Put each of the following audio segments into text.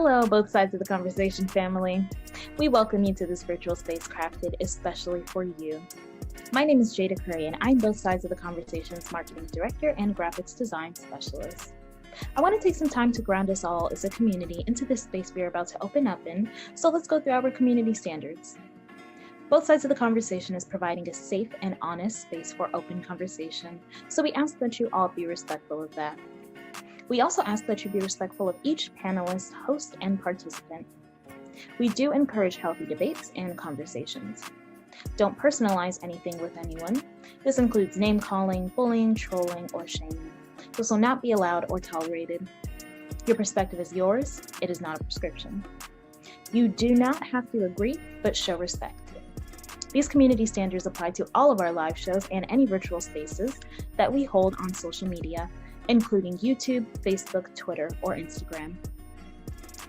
Hello, both sides of the conversation family. We welcome you to this virtual space crafted especially for you. My name is Jada Curry, and I'm both sides of the conversation's marketing director and graphics design specialist. I want to take some time to ground us all as a community into this space we are about to open up in, so let's go through our community standards. Both sides of the conversation is providing a safe and honest space for open conversation, so we ask that you all be respectful of that. We also ask that you be respectful of each panelist, host, and participant. We do encourage healthy debates and conversations. Don't personalize anything with anyone. This includes name-calling, bullying, trolling, or shaming. This will not be allowed or tolerated. Your perspective is yours. It is not a prescription. You do not have to agree, but show respect. These community standards apply to all of our live shows and any virtual spaces that we hold on social media, including YouTube, Facebook, Twitter, or Instagram.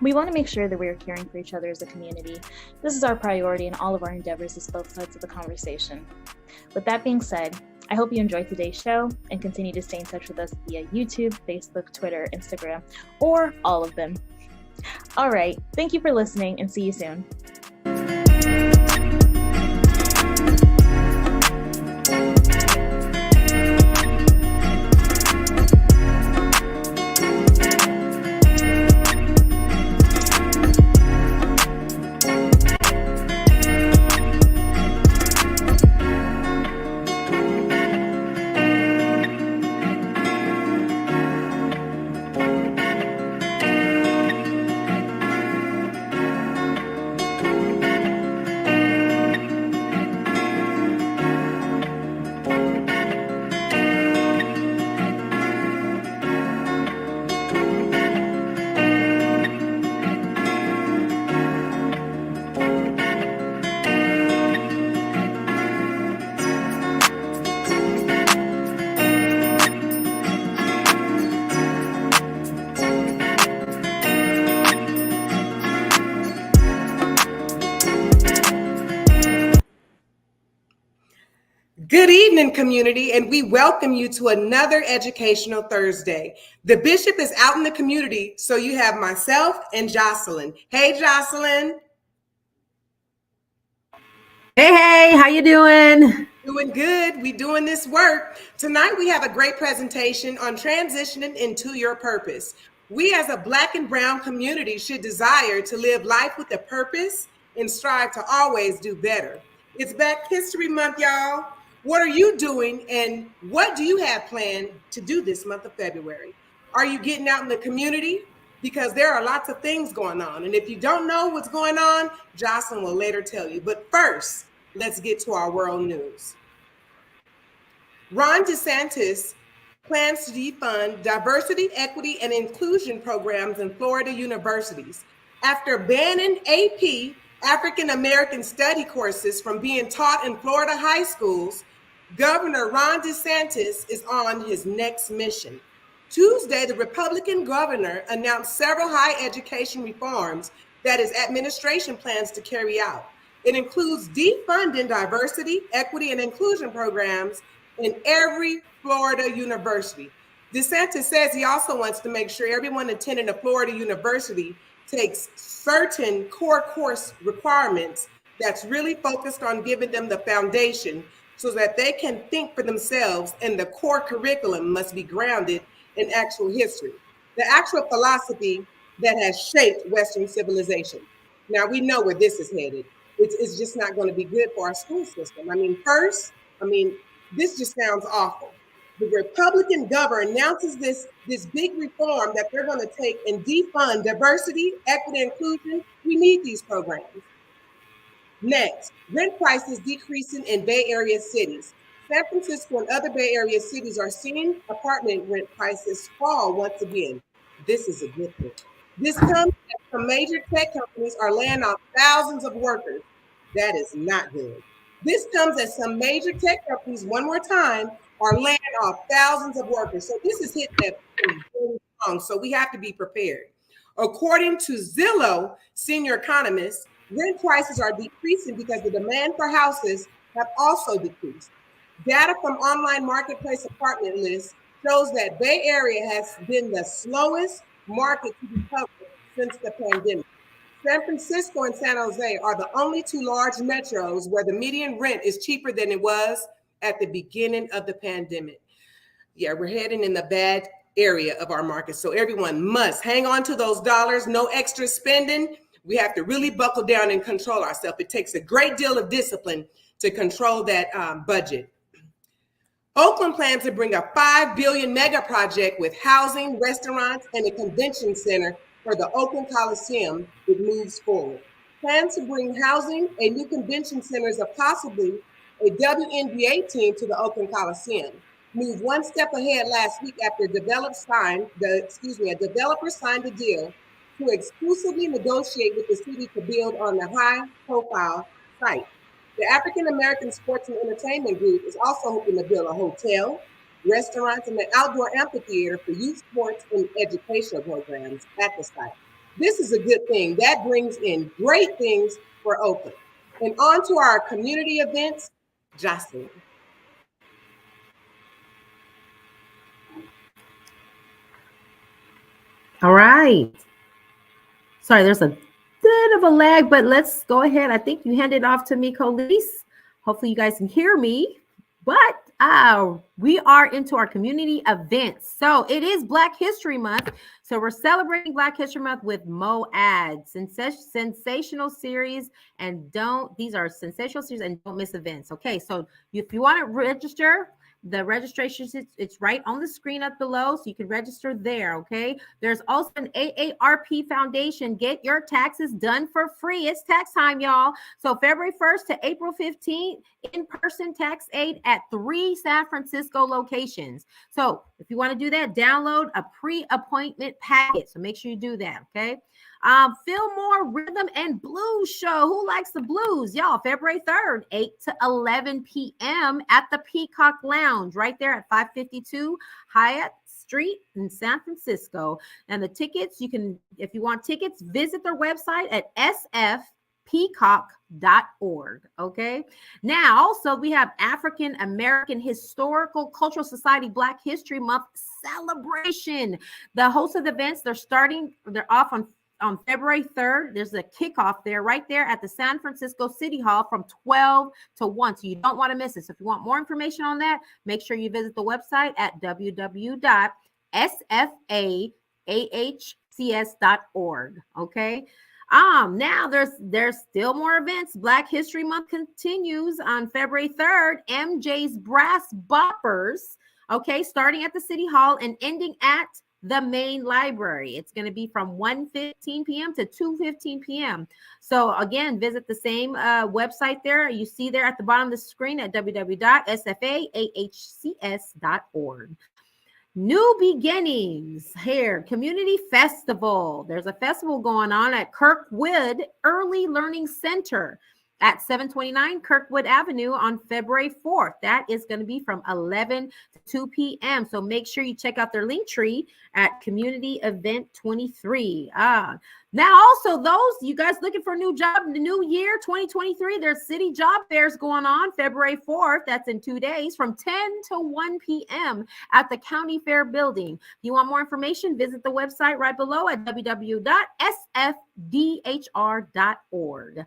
We want to make sure that we are caring for each other as a community. This is our priority in all of our endeavors as both sides of the conversation. With that being said, I hope you enjoyed today's show and continue to stay in touch with us via YouTube, Facebook, Twitter, Instagram, or all of them. All right, thank you for listening and see you soon. Good evening, community, and we welcome you to another Educational Thursday. The bishop is out in the community, so you have myself and Jocelyn. Hey, Jocelyn. Hey, how you doing? Doing good. We doing this work. Tonight, we have a great presentation on transitioning into your purpose. We as a Black and Brown community should desire to live life with a purpose and strive to always do better. It's Black History Month, y'all. What are you doing and what do you have planned to do this month of February? Are you getting out in the community? Because there are lots of things going on. And if you don't know what's going on, Jocelyn will later tell you. But first, let's get to our world news. Ron DeSantis plans to defund diversity, equity, and inclusion programs in Florida universities after banning AP African American study courses from being taught in Florida high schools. Governor Ron DeSantis is on his next mission. Tuesday, the Republican governor announced several higher education reforms that his administration plans to carry out. It includes defunding diversity, equity, and inclusion programs in every Florida university. DeSantis says he also wants to make sure everyone attending a Florida university takes certain core course requirements that's really focused on giving them the foundation so that they can think for themselves, and the core curriculum must be grounded in actual history, the actual philosophy that has shaped Western civilization. Now, we know where this is headed. It's just not going to be good for our school system. This just sounds awful. The Republican governor announces this big reform that they're going to take and defund diversity, equity, inclusion. We need these programs. Next, rent prices decreasing in Bay Area cities. San Francisco and other Bay Area cities are seeing apartment rent prices fall once again. This is a good thing. This comes as some major tech companies are laying off thousands of workers. That is not good. This comes as some major tech companies, one more time, are laying off thousands of workers. So this is hitting that very strong. So we have to be prepared. According to Zillow senior economists, rent prices are decreasing because the demand for houses have also decreased. Data from online marketplace apartment lists shows that Bay Area has been the slowest market to recover since the pandemic. San Francisco and San Jose are the only two large metros where the median rent is cheaper than it was at the beginning of the pandemic. Yeah, we're heading in the bad area of our market. So everyone must hang on to those dollars, no extra spending. We have to really buckle down and control ourselves. It takes a great deal of discipline to control that budget. Oakland plans to bring a $5 billion mega project with housing, restaurants, and a convention center for the Oakland Coliseum that moves forward. Plans to bring housing, a new convention centers, and possibly a WNBA team to the Oakland Coliseum. Moved one step ahead last week after a developer signed a deal to exclusively negotiate with the city to build on the high-profile site. The African American Sports and Entertainment Group is also hoping to build a hotel, restaurants, and an outdoor amphitheater for youth sports and educational programs at the site. This is a good thing. That brings in great things for Oakland. And on to our community events, Jocelyn. All right. Sorry, there's a bit of a lag, but let's go ahead. I think you handed off to me, Colise. Hopefully you guys can hear me. But we are into our community events. So it is Black History Month. So we're celebrating Black History Month with Mo Ads, sensational series, and these are sensational series and don't miss events. Okay, so if you want to register, the registration, it's right on the screen up below, so you can register there, okay? There's also an AARP Foundation. Get your taxes done for free. It's tax time, y'all. So February 1st to April 15th, in-person tax aid at 3 San Francisco locations. So if you want to do that, download a pre-appointment packet. So make sure you do that, okay? Fillmore Rhythm and Blues Show. Who likes the blues? Y'all, February 3rd, 8 to 11 p.m. at the Peacock Lounge right there at 552 Hyatt Street in San Francisco. And the tickets, if you want tickets, visit their website at sfpeacock.org. Okay. Now, also, we have African American Historical Cultural Society Black History Month celebration. The host of the events, they're off on February 3rd. There's a kickoff there, right there at the San Francisco City Hall from 12 to 1. So you don't want to miss it. So if you want more information on that, make sure you visit the website at www.sfahcs.org. Okay. Now there's still more events. Black History Month continues on February 3rd. MJ's Brass Boppers. Okay, starting at the City Hall and ending at the main library. It's going to be from 1:15 p.m. to 2:15 p.m. So again, visit the same website there. You see there at the bottom of the screen at www.sfahcs.org. New beginnings here, community festival. There's a festival going on at Kirkwood Early Learning Center at 729 Kirkwood Avenue on February 4th. That is going to be from 11 to 2 p.m. So make sure you check out their link tree at Community Event 23. Now also those, you guys looking for a new job in the new year, 2023, there's city job fairs going on February 4th. That's in 2 days from 10 to 1 p.m. at the County Fair Building. If you want more information, visit the website right below at www.sfdhr.org.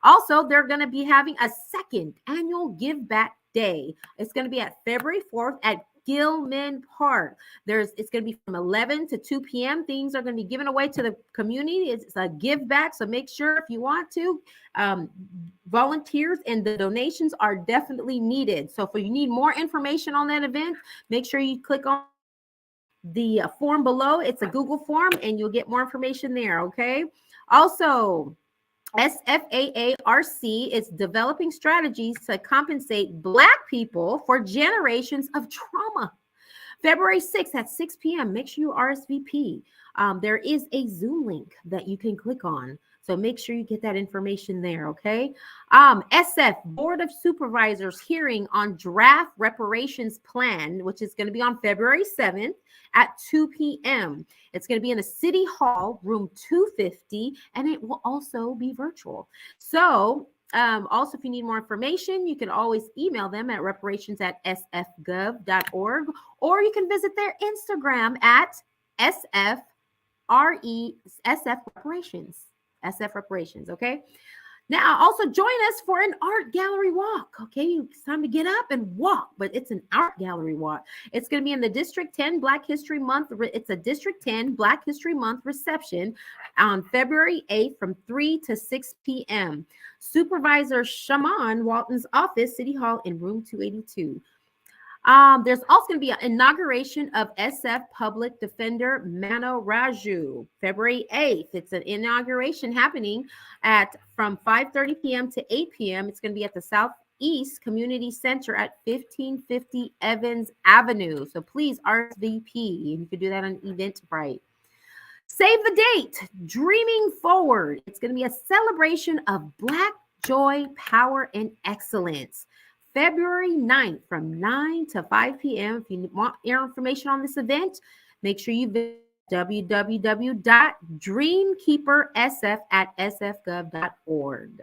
Also, they're going to be having a second annual Give Back Day. It's going to be at February 4th at Hillman Park. It's going to be from 11 to 2 p.m. Things are going to be given away to the community. It's a give back. So make sure if you want to, volunteers and the donations are definitely needed. So if you need more information on that event, make sure you click on the form below. It's a Google form and you'll get more information there. Okay. Also, SFAARC is developing strategies to compensate Black people for generations of trauma. February 6th at 6 p.m. Make sure you RSVP. There is a Zoom link that you can click on. So make sure you get that information there, okay? SF, Board of Supervisors hearing on draft reparations plan, which is going to be on February 7th at 2 p.m. It's going to be in the City Hall, room 250, and it will also be virtual. So also, if you need more information, you can always email them at reparations@sfgov.org, or you can visit their Instagram at SF RESF reparations. SF reparations, okay? Now, also join us for an art gallery walk. Okay, it's time to get up and walk, but it's an art gallery walk. It's going to be in the District 10 Black History Month. It's a District 10 Black History Month reception on February 8th from 3 to 6 p.m. Supervisor Shaman Walton's office, City Hall in room 282. There's also going to be an inauguration of SF Public Defender Mano Raju, February 8th. It's an inauguration happening from 5:30 p.m. to 8 p.m. It's going to be at the Southeast Community Center at 1550 Evans Avenue. So please RSVP, and you can do that on Eventbrite. Save the date, Dreaming Forward. It's going to be a celebration of Black joy, power, and excellence. February 9th from 9 to 5 p.m. If you want more information on this event, make sure you visit www.dreamkeepersf@sfgov.org.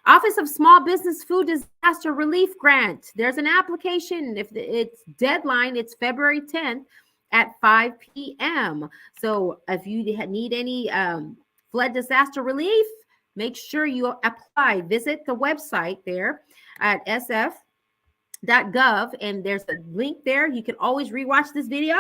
Office of Small Business Food Disaster Relief Grant. There's an application. If it's deadline, it's February 10th at 5 p.m. So if you need any flood disaster relief, make sure you apply. Visit the website there at sf.gov, and there's a link there. You can always rewatch this video,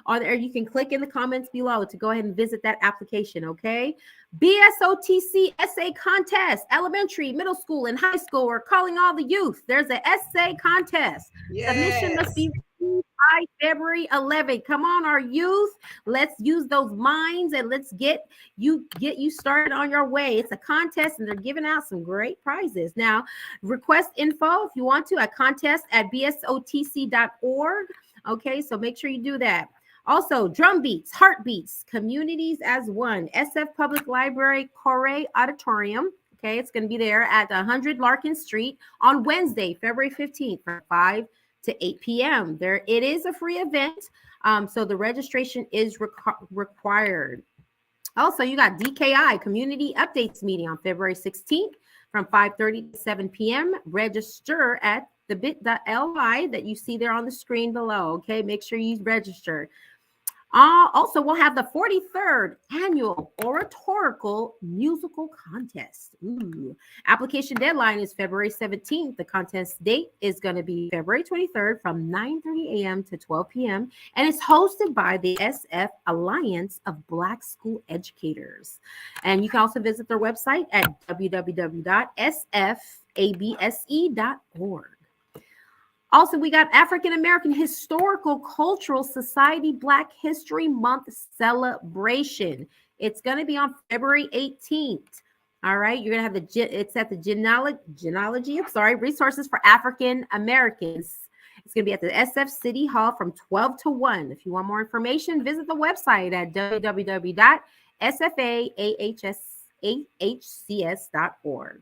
or there you can click in the comments below to go ahead and visit that application, okay? BSOTC essay contest, elementary, middle school, and high school. We're calling all the youth. There's an essay contest. Yes. Submission must be received by February 11th. Come on, our youth. Let's use those minds and let's get you started on your way. It's a contest, and they're giving out some great prizes. Now, request info if you want to at contest@bsotc.org. Okay, so make sure you do that. Also, drum beats, heartbeats, communities as one. SF Public Library Corey Auditorium. Okay, it's going to be there at 100 Larkin Street on Wednesday, February 15th from 5 to 8 p.m. It is a free event, so the registration is required. Also, you got DKI Community Updates meeting on February 16th from 5:30 to 7 p.m. Register at the bit.ly that you see there on the screen below. Okay, make sure you register. Also, we'll have the 43rd annual oratorical musical contest. Ooh. Application deadline is February 17th. The contest date is going to be February 23rd from 9:30 a.m. to 12 p.m. And it's hosted by the SF Alliance of Black School Educators. And you can also visit their website at www.sfabse.org. Also, we got African American Historical Cultural Society Black History Month celebration. It's going to be on February 18th. All right, you're going to have it's at the genealogy, Resources for African Americans. It's going to be at the SF City Hall from 12 to 1. If you want more information, visit the website at www.sfahcs.org.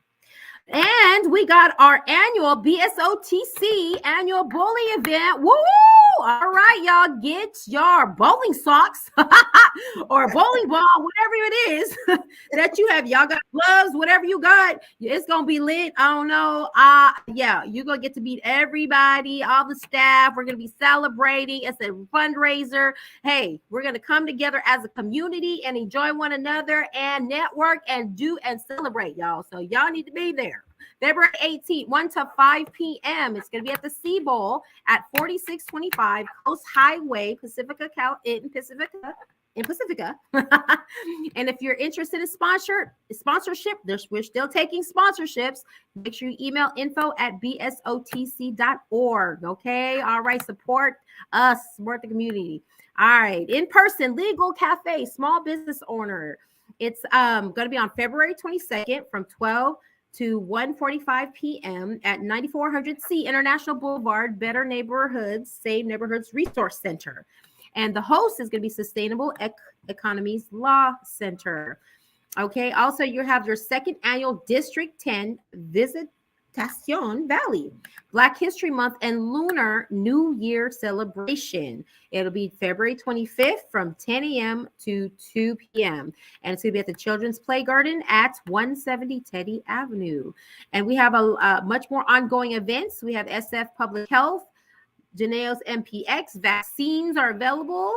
And we got our annual BSOTC annual bowling event. Woo! All right, y'all, get your bowling socks or a bowling ball, whatever it is that you have. Y'all got gloves, whatever you got. It's going to be lit. I don't know. Yeah, you're going to get to meet everybody, all the staff. We're going to be celebrating. It's a fundraiser. Hey, we're going to come together as a community and enjoy one another and network and do and celebrate, y'all. So y'all need to be there. February 18th, 1 to 5 p.m. It's going to be at the Sea Bowl at 4625 Coast Highway, Pacifica. And if you're interested in sponsorship, we're still taking sponsorships. Make sure you email info@bsotc.org. Okay. All right. Support us, support the community. All right. In person, Legal Cafe, small business owner. It's going to be on February 22nd from 12 to 1:45 p.m. at 9400C International Boulevard, Better Neighborhoods, Save Neighborhoods Resource Center. And the host is going to be Sustainable Economies Law Center. Okay. Also, you have your second annual District 10 Visitation Valley Black History Month and Lunar New Year celebration. It'll be February 25th from 10 a.m. to 2 p.m. And it's going to be at the Children's Play Garden at 170 Teddy Avenue. And we have a much more ongoing events. We have SF Public Health, Janaeus MPX, vaccines are available.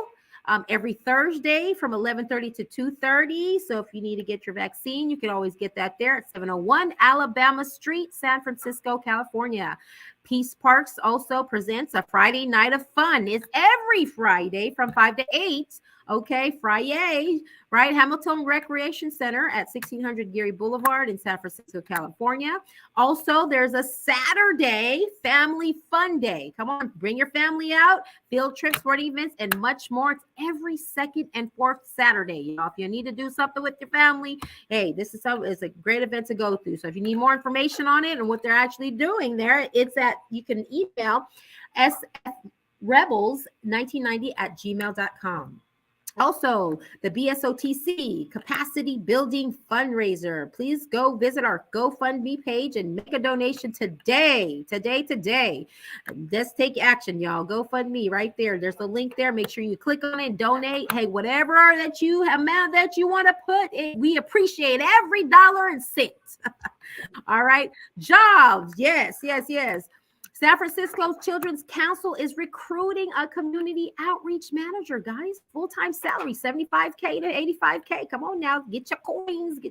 every Thursday from 11:30 to 2:30. So if you need to get your vaccine, you can always get that there at 701 Alabama Street, San Francisco, California. Peace Parks also presents a Friday night of fun. It's every Friday from 5 to 8. Okay, Friday, right? Hamilton Recreation Center at 1600 Geary Boulevard in San Francisco, California. Also, there's a Saturday family fun day. Come on, bring your family out, field trips, sporting events, and much more. It's every second and fourth Saturday. Y'all, if you need to do something with your family, hey, this is it's a great event to go through. So if you need more information on it and what they're actually doing there, it's at, you can email sfrebels1990@gmail.com. Also, the BSOTC Capacity Building Fundraiser. Please go visit our GoFundMe page and make a donation today. Let's take action, y'all. GoFundMe right there. There's a link there. Make sure you click on it and donate. Hey, whatever that you amount that you want to put in, we appreciate every dollar and cent. All right. Jobs. Yes. San Francisco Children's Council is recruiting a community outreach manager, guys. Full-time salary, $75K to $85K. Come on now, get your coins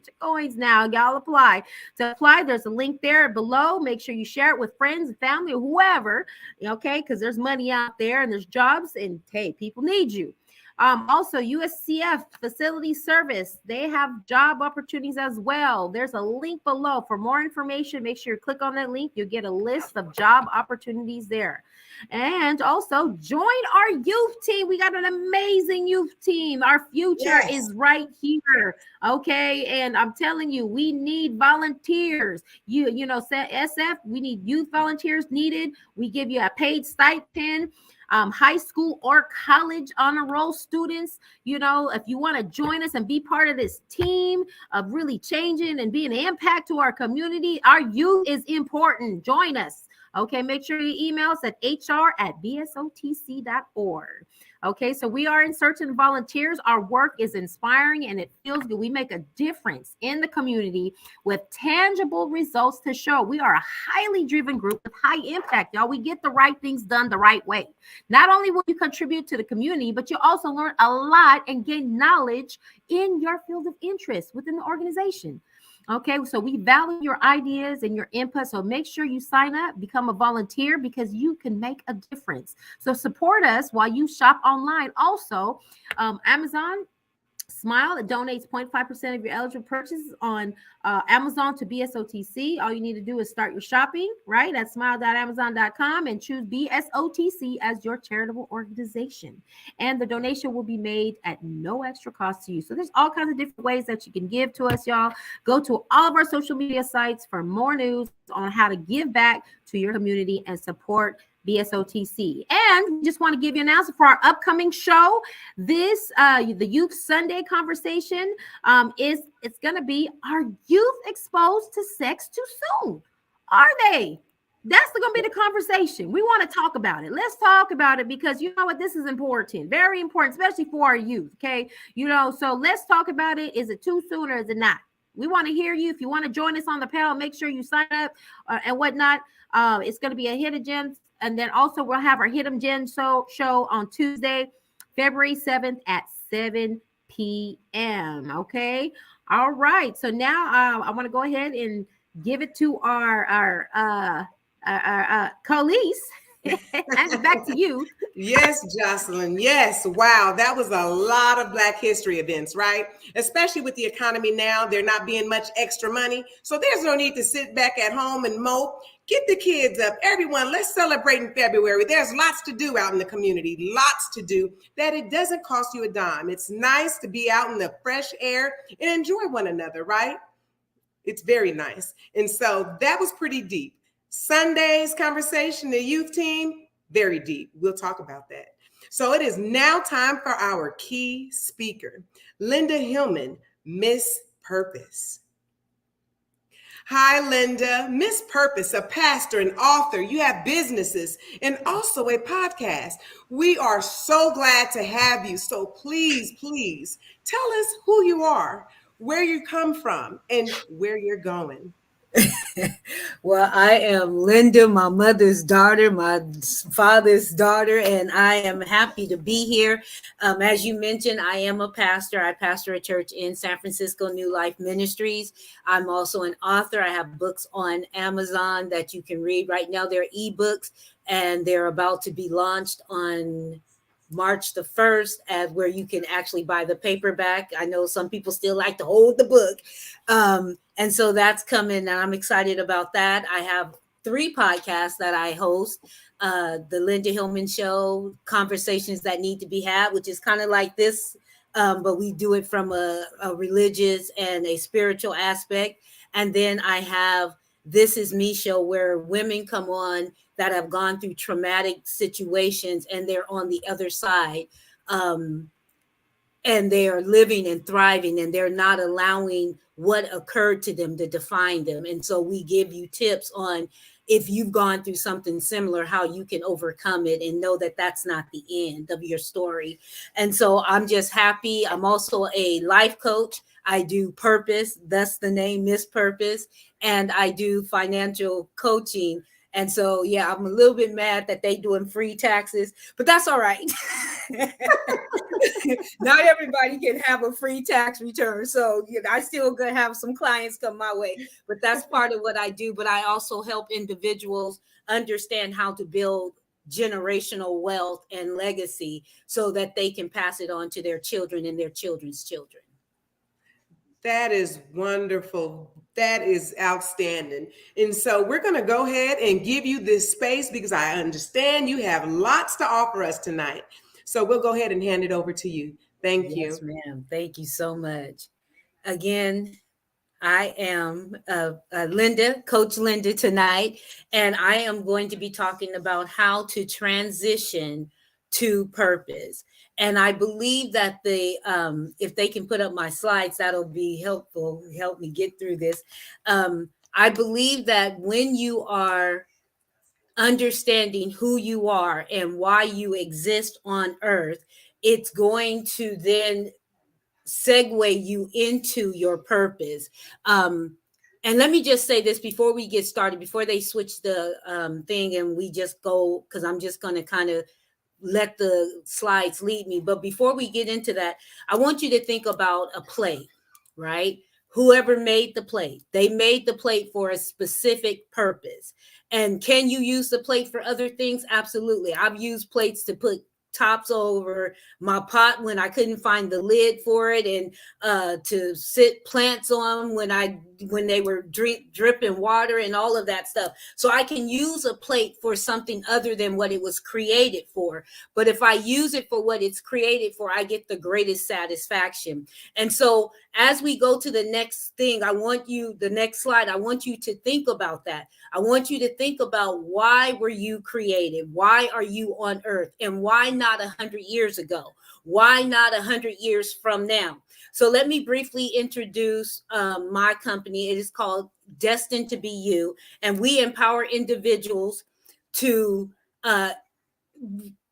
now. Y'all apply. To apply, there's a link there below. Make sure you share it with friends and family or whoever, okay, because there's money out there and there's jobs, and hey, people need you. Also, USCF Facility Service, they have job opportunities as well. There's a link below. For more information, make sure you click on that link. You'll get a list of job opportunities there. And also, join our youth team. We got an amazing youth team. Our future is right here, okay? And I'm telling you, we need volunteers. You know, SF, we need youth volunteers needed. We give you a paid stipend. High school or college honor roll students, you know, if you want to join us and be part of this team of really changing and being an impact to our community, our youth is important. Join us. Okay, make sure you email us at hr@bsotc.org. Okay, so we are in search of volunteers. Our work is inspiring and it feels good. We make a difference in the community with tangible results to show. We are a highly driven group with high impact, y'all. We get the right things done the right way. Not only will you contribute to the community, but you also learn a lot and gain knowledge in your field of interest within the organization. Okay, so we value your ideas and your input. So make sure you sign up, become a volunteer, because you can make a difference. So support us while you shop online. Also, Amazon Smile, it donates 0.5% of your eligible purchases on Amazon to BSOTC. All you need to do is start your shopping, right, at smile.amazon.com and choose BSOTC as your charitable organization. And the donation will be made at no extra cost to you. So there's all kinds of different ways that you can give to us, y'all. Go to all of our social media sites for more news on how to give back to your community and support BSOTC. And we just want to give you an announcement for our upcoming show. This the Youth Sunday conversation it's going to be, are youth exposed to sex too soon? Are they? That's going to be the conversation. We want to talk about it. Let's talk about it, because you know what? This is important, very important, especially for our youth. Okay, you know, so let's talk about it. Is it too soon or is it not? We want to hear you. If you want to join us on the panel, make sure you sign up and whatnot. It's going to be a Hidden Gems. And then also we'll have our Hidden Gems show on Tuesday, February 7th at 7 p.m. Okay. All right. So now I want to go ahead and give it to our Khalees. And back to you. Yes, Jocelyn. Yes. Wow. That was a lot of Black History events, right? Especially with the economy now, there not being much extra money. So there's no need to sit back at home and mope. Get the kids up. Everyone, let's celebrate in February. There's lots to do out in the community, lots to do that it doesn't cost you a dime. It's nice to be out in the fresh air and enjoy one another, right? It's very nice. And so that was pretty deep. Sunday's conversation, the youth team, very deep. We'll talk about that. So it is now time for our key speaker, Linda Hillman, Miss Purpose. Hi, Linda. Miss Purpose, a pastor, an author. You have businesses and also a podcast. We are so glad to have you. So please tell us who you are, where you come from, and where you're going. Well, I am Linda, my mother's daughter, my father's daughter, and I am happy to be here. As you mentioned, I am a pastor. I pastor a church in San Francisco, New Life Ministries. I'm also an author. I have books on Amazon that you can read. Right now, they're ebooks, and they're about to be launched on March the 1st, where you can actually buy the paperback. I know some people still like to hold the book. And so that's coming, and I'm excited about that. I have 3 podcasts that I host. The Linda Hillman Show, Conversations That Need to Be Had, which is kind of like this, but we do it from a religious and a spiritual aspect. And then I have This Is Me Show, where women come on that have gone through traumatic situations and they're on the other side. And they are living and thriving, and they're not allowing what occurred to them to define them. And so we give you tips on, if you've gone through something similar, how you can overcome it and know that that's not the end of your story. And so I'm just happy. I'm also a life coach. I do purpose, thus the name Miss Purpose, and I do financial coaching. And so, yeah, I'm a little bit mad that they doing free taxes, but that's all right. Not everybody can have a free tax return. So, I still gonna have some clients come my way, but that's part of what I do. But I also help individuals understand how to build generational wealth and legacy so that they can pass it on to their children and their children's children. That is wonderful. That is outstanding. And so we're going to go ahead and give you this space because I understand you have lots to offer us tonight. So we'll go ahead and hand it over to you. Thank you. Yes, ma'am. Thank you so much. Again, I am Linda, Coach Linda tonight, and I am going to be talking about how to transition to purpose. And I believe that if they can put up my slides, that'll be helpful, help me get through this. I believe that when you are understanding who you are and why you exist on earth, it's going to then segue you into your purpose. And let me just say this before we get started, before they switch the thing and we just go, because I'm just going to kind of let the slides lead me. But before we get into that, I want you to think about a plate, right? Whoever made the plate, they made the plate for a specific purpose. And can you use the plate for other things? Absolutely. I've used plates to put tops over my pot when I couldn't find the lid for it, and to sit plants on when they were dripping water and all of that stuff. So I can use a plate for something other than what it was created for. But if I use it for what it's created for, I get the greatest satisfaction. And so as we go to the next thing, the next slide, I want you to think about that. I want you to think about, why were you created? Why are you on earth? And why not 100 years ago? Why not 100 years from now? So let me briefly introduce my company. It is called Destined to Be You, and we empower individuals to,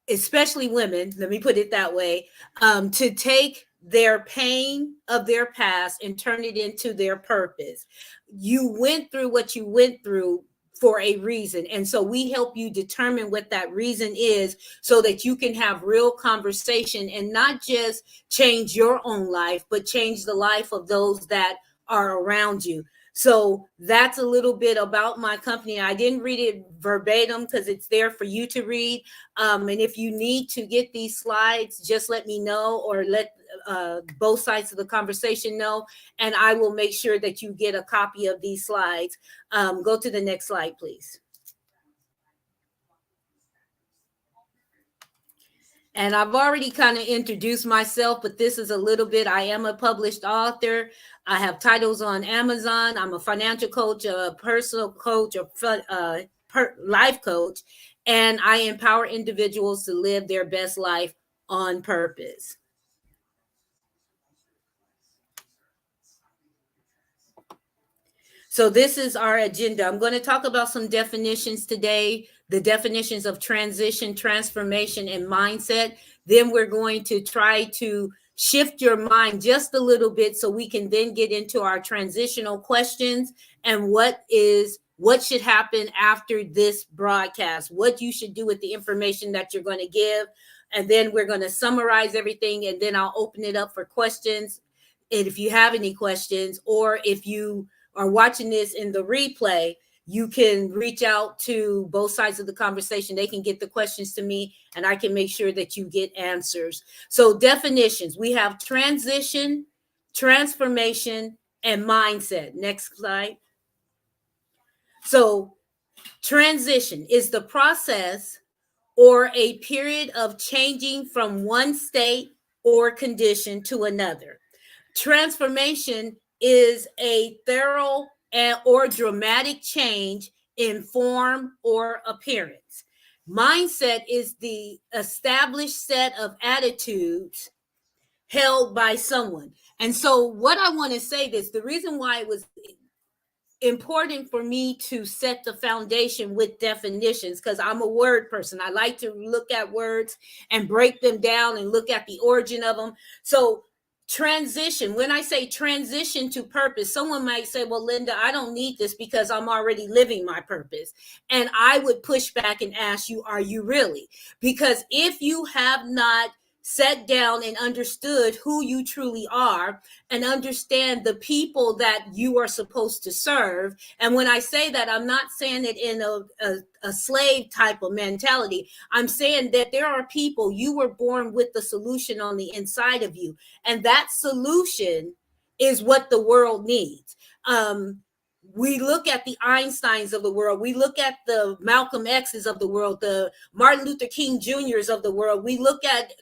especially women, let me put it that way, to take their pain of their past and turn it into their purpose. You went through what you went through for a reason. And so we help you determine what that reason is so that you can have real conversation and not just change your own life, but change the life of those that are around you. So that's a little bit about my company. I didn't read it verbatim because it's there for you to read. And if you need to get these slides, just let me know, or let both sides of the conversation know, and I will make sure that you get a copy of these slides. Go to the next slide, please. And I've already kind of introduced myself, but this is a little bit. I am a published author. I have titles on Amazon. I'm a financial coach, a personal coach, a life coach, and I empower individuals to live their best life on purpose. So this is our agenda. I'm going to talk about some definitions today, the definitions of transition, transformation, and mindset. Then we're going to try to shift your mind just a little bit so we can then get into our transitional questions and what should happen after this broadcast, what you should do with the information that you're going to give. And then we're going to summarize everything, and then I'll open it up for questions. And if you have any questions, or if you are watching this in the replay, you can reach out to both sides of the conversation. They can get the questions to me, and I can make sure that you get answers. So definitions, we have transition, transformation, and mindset. Next slide. So transition is the process or a period of changing from one state or condition to another. Transformation is a thorough or dramatic change in form or appearance. Mindset is the established set of attitudes held by someone. And so what I want to say this, the reason why it was important for me to set the foundation with definitions, because I'm a word person. I like to look at words and break them down and look at the origin of them. So transition, when I say transition to purpose, someone might say, well, Linda, I don't need this because I'm already living my purpose. And I would push back and ask you, are you really? Because if you have not sat down and understood who you truly are and understand the people that you are supposed to serve. And when I say that, I'm not saying it in a slave type of mentality. I'm saying that there are people, you were born with the solution on the inside of you. And that solution is what the world needs. We look at the Einsteins of the world. We look at the Malcolm X's of the world, the Martin Luther King Jr.'s of the world. We look at,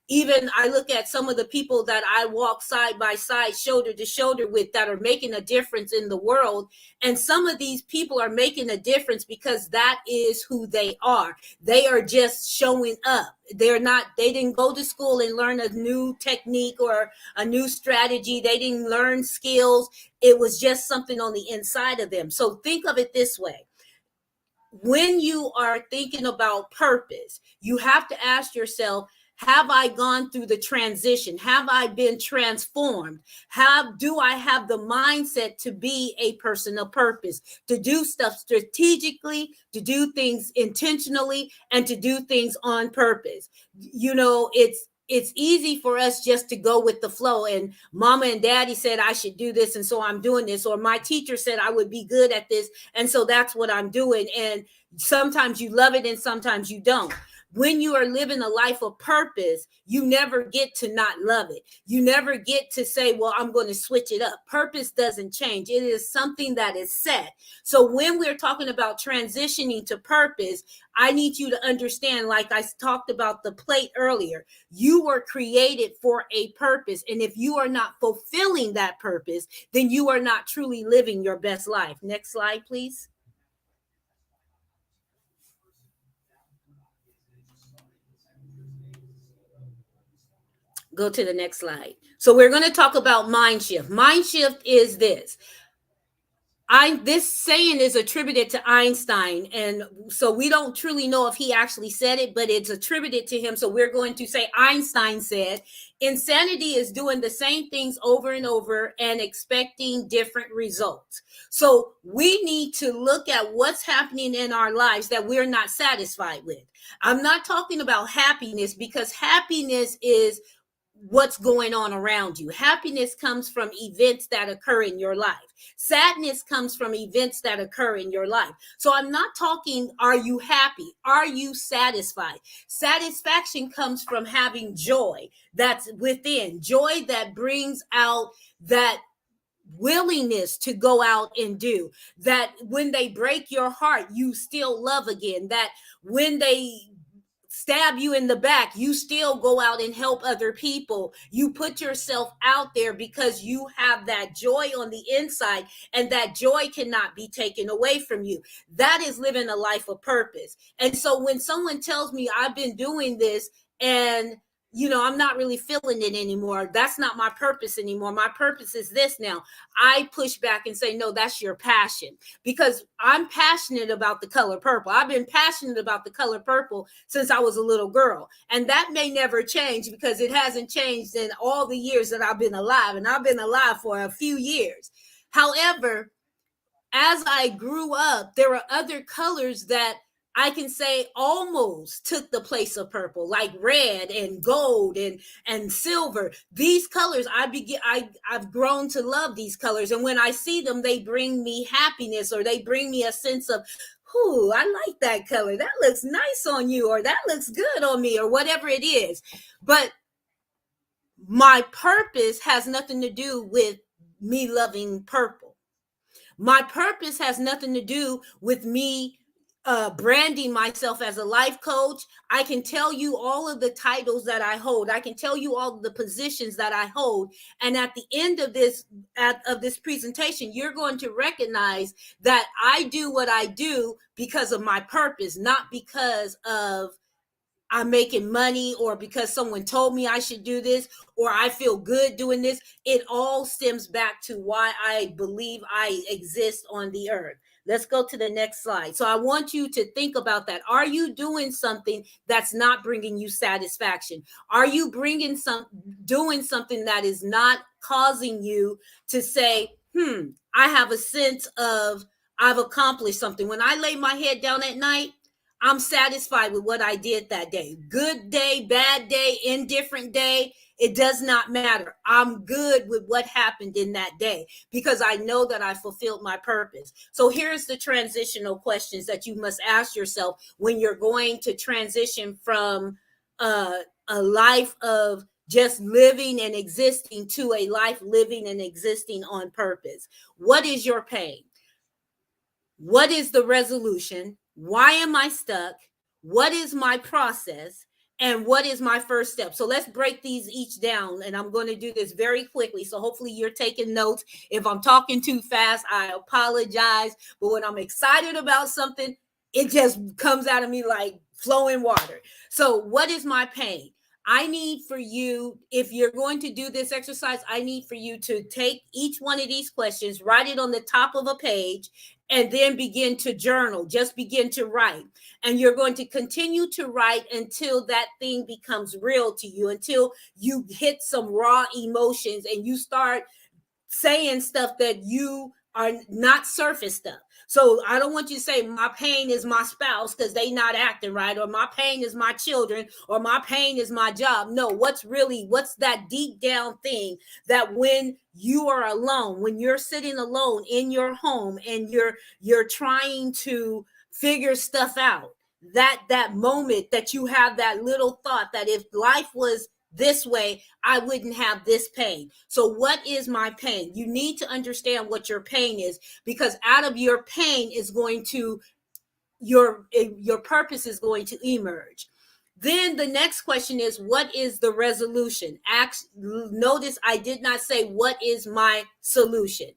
even I look at some of the people that I walk side by side, shoulder to shoulder with, that are making a difference in the world. And some of these people are making a difference because that is who they are. They are just showing up. They didn't go to school and learn a new technique or a new strategy. They didn't learn skills. It was just something on the inside of them. So think of it this way. When you are thinking about purpose, you have to ask yourself, have I gone through the transition? Have I been transformed? Do I have the mindset to be a person of purpose, to do stuff strategically, to do things intentionally, and to do things on purpose? It's easy for us just to go with the flow. And mama and daddy said I should do this, and so I'm doing this. Or my teacher said I would be good at this, and so that's what I'm doing. And sometimes you love it and sometimes you don't. When you are living a life of purpose, you never get to not love it. You never get to say, well, I'm going to switch it up. Purpose doesn't change. It is something that is set. So when we're talking about transitioning to purpose, I need you to understand, like I talked about the plate earlier, you were created for a purpose. And if you are not fulfilling that purpose, then you are not truly living your best life. Next slide, please. Go to the next slide. So we're going to talk about mind shift. Mind shift is this. This saying is attributed to Einstein. And so we don't truly know if he actually said it, but it's attributed to him. So we're going to say Einstein said, insanity is doing the same things over and over and expecting different results. So we need to look at what's happening in our lives that we're not satisfied with. I'm not talking about happiness, because happiness is what's going on around you. Happiness comes from events that occur in your life. Sadness comes from events that occur in your life. So I'm not talking, are you happy? Are you satisfied? Satisfaction comes from having joy that's within, joy that brings out that willingness to go out and do, that when they break your heart, you still love again, that when they stab you in the back, you still go out and help other people. You put yourself out there because you have that joy on the inside, and that joy cannot be taken away from you. That is living a life of purpose. And so when someone tells me I've been doing this and I'm not really feeling it anymore. That's not my purpose anymore. My purpose is this now. I push back and say, no, that's your passion, because I'm passionate about the color purple. I've been passionate about the color purple since I was a little girl. And that may never change, because it hasn't changed in all the years that I've been alive. And I've been alive for a few years. However, as I grew up, there were other colors that I can say almost took the place of purple, like red and gold and silver. These colors, I've grown to love these colors. And when I see them, they bring me happiness, or they bring me a sense of, ooh, I like that color. That looks nice on you, or that looks good on me, or whatever it is. But my purpose has nothing to do with me loving purple. My purpose has nothing to do with me branding myself as a life coach. I can tell you all of the titles that I hold. I can tell you all of the positions that I hold. And at the end of this presentation, you're going to recognize that I do what I do because of my purpose, not because of I'm making money, or because someone told me I should do this, or I feel good doing this. It all stems back to why I believe I exist on the earth. Let's go to the next slide. So I want you to think about that. Are you doing something that's not bringing you satisfaction? Are you doing something that is not causing you to say, I have a sense of I've accomplished something. When I lay my head down at night, I'm satisfied with what I did that day. Good day, bad day, indifferent day. It does not matter. I'm good with what happened in that day, because I know that I fulfilled my purpose. So here's the transitional questions that you must ask yourself when you're going to transition from a life of just living and existing to a life living and existing on purpose. What is your pain? What is the resolution? Why am I stuck? What is my process? And what is my first step? So let's break these each down. And I'm going to do this very quickly. So hopefully you're taking notes. If I'm talking too fast, I apologize. But when I'm excited about something, it just comes out of me like flowing water. So what is my pain? I need for you, if you're going to do this exercise, I need for you to take each one of these questions, write it on the top of a page, and then begin to journal. Just begin to write. And you're going to continue to write until that thing becomes real to you, until you hit some raw emotions and you start saying stuff that you are not surface stuff. So I don't want you to say my pain is my spouse because they not acting right, or my pain is my children, or my pain is my job. No, what's that deep down thing that when you are alone, when you're sitting alone in your home and you're trying to figure stuff out, that moment that you have that little thought that if life was this way, I wouldn't have this pain. So what is my pain? You need to understand what your pain is, because out of your pain is going to, your purpose is going to emerge. Then the next question is, what is the resolution? Notice I did not say what is my solution.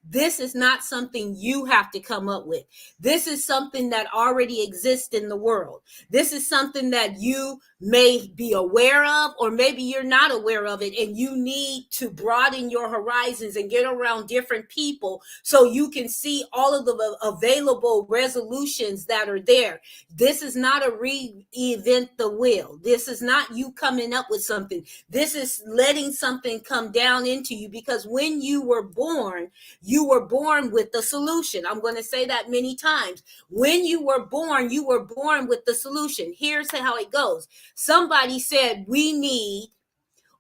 This is not something you have to come up with. This is something that already exists in the world. This is something that you may be aware of, or maybe you're not aware of it, and you need to broaden your horizons and get around different people so you can see all of the available resolutions that are there. This is not a reinvent the wheel. This is not you coming up with something. This is letting something come down into you, because when you were born with the solution. I'm going to say that many times. When you were born with the solution. Here's how it goes. Somebody said, we need,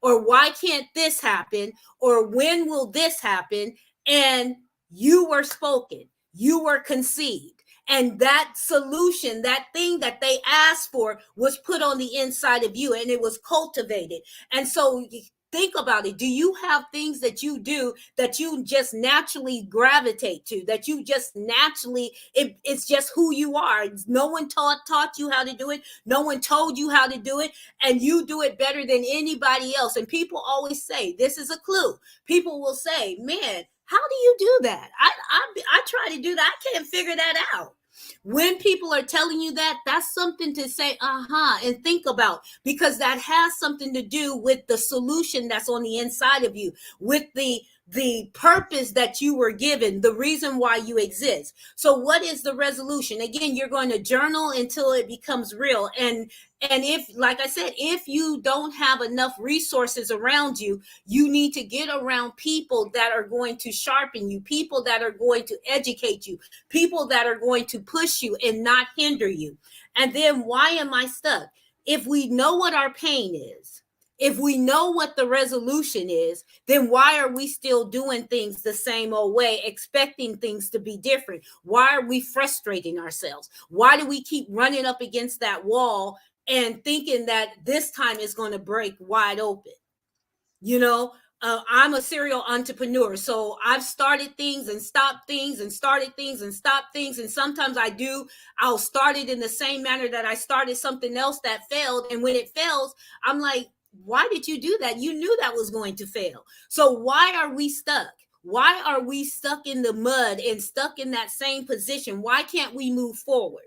or why can't this happen? Or when will this happen? And you were spoken. You were conceived. And that solution, that thing that they asked for, was put on the inside of you, and it was cultivated. And so think about it. Do you have things that you do that you just naturally gravitate to, that you just naturally, it's just who you are? No one taught you how to do it. No one told you how to do it. And you do it better than anybody else. And people always say, this is a clue. People will say, man, how do you do that? I try to do that. I can't figure that out. When people are telling you that, that's something to say, and think about, because that has something to do with the solution that's on the inside of you, with the purpose that you were given, the reason why you exist. So what is the resolution? Again, you're going to journal until it becomes real. And if, like I said, if you don't have enough resources around you, you need to get around people that are going to sharpen you, people that are going to educate you, people that are going to push you and not hinder you. And then, why am I stuck? If we know what our pain is, if we know what the resolution is, then why are we still doing things the same old way, expecting things to be different? Why are we frustrating ourselves? Why do we keep running up against that wall and thinking that this time is going to break wide open? You know, I'm a serial entrepreneur, so I've started things and stopped things and started things and stopped things. And sometimes I'll start it in the same manner that I started something else that failed. And when it fails, I'm like, why did you do that? You knew that was going to fail. So why are we stuck? Why are we stuck in the mud and stuck in that same position? Why can't we move forward?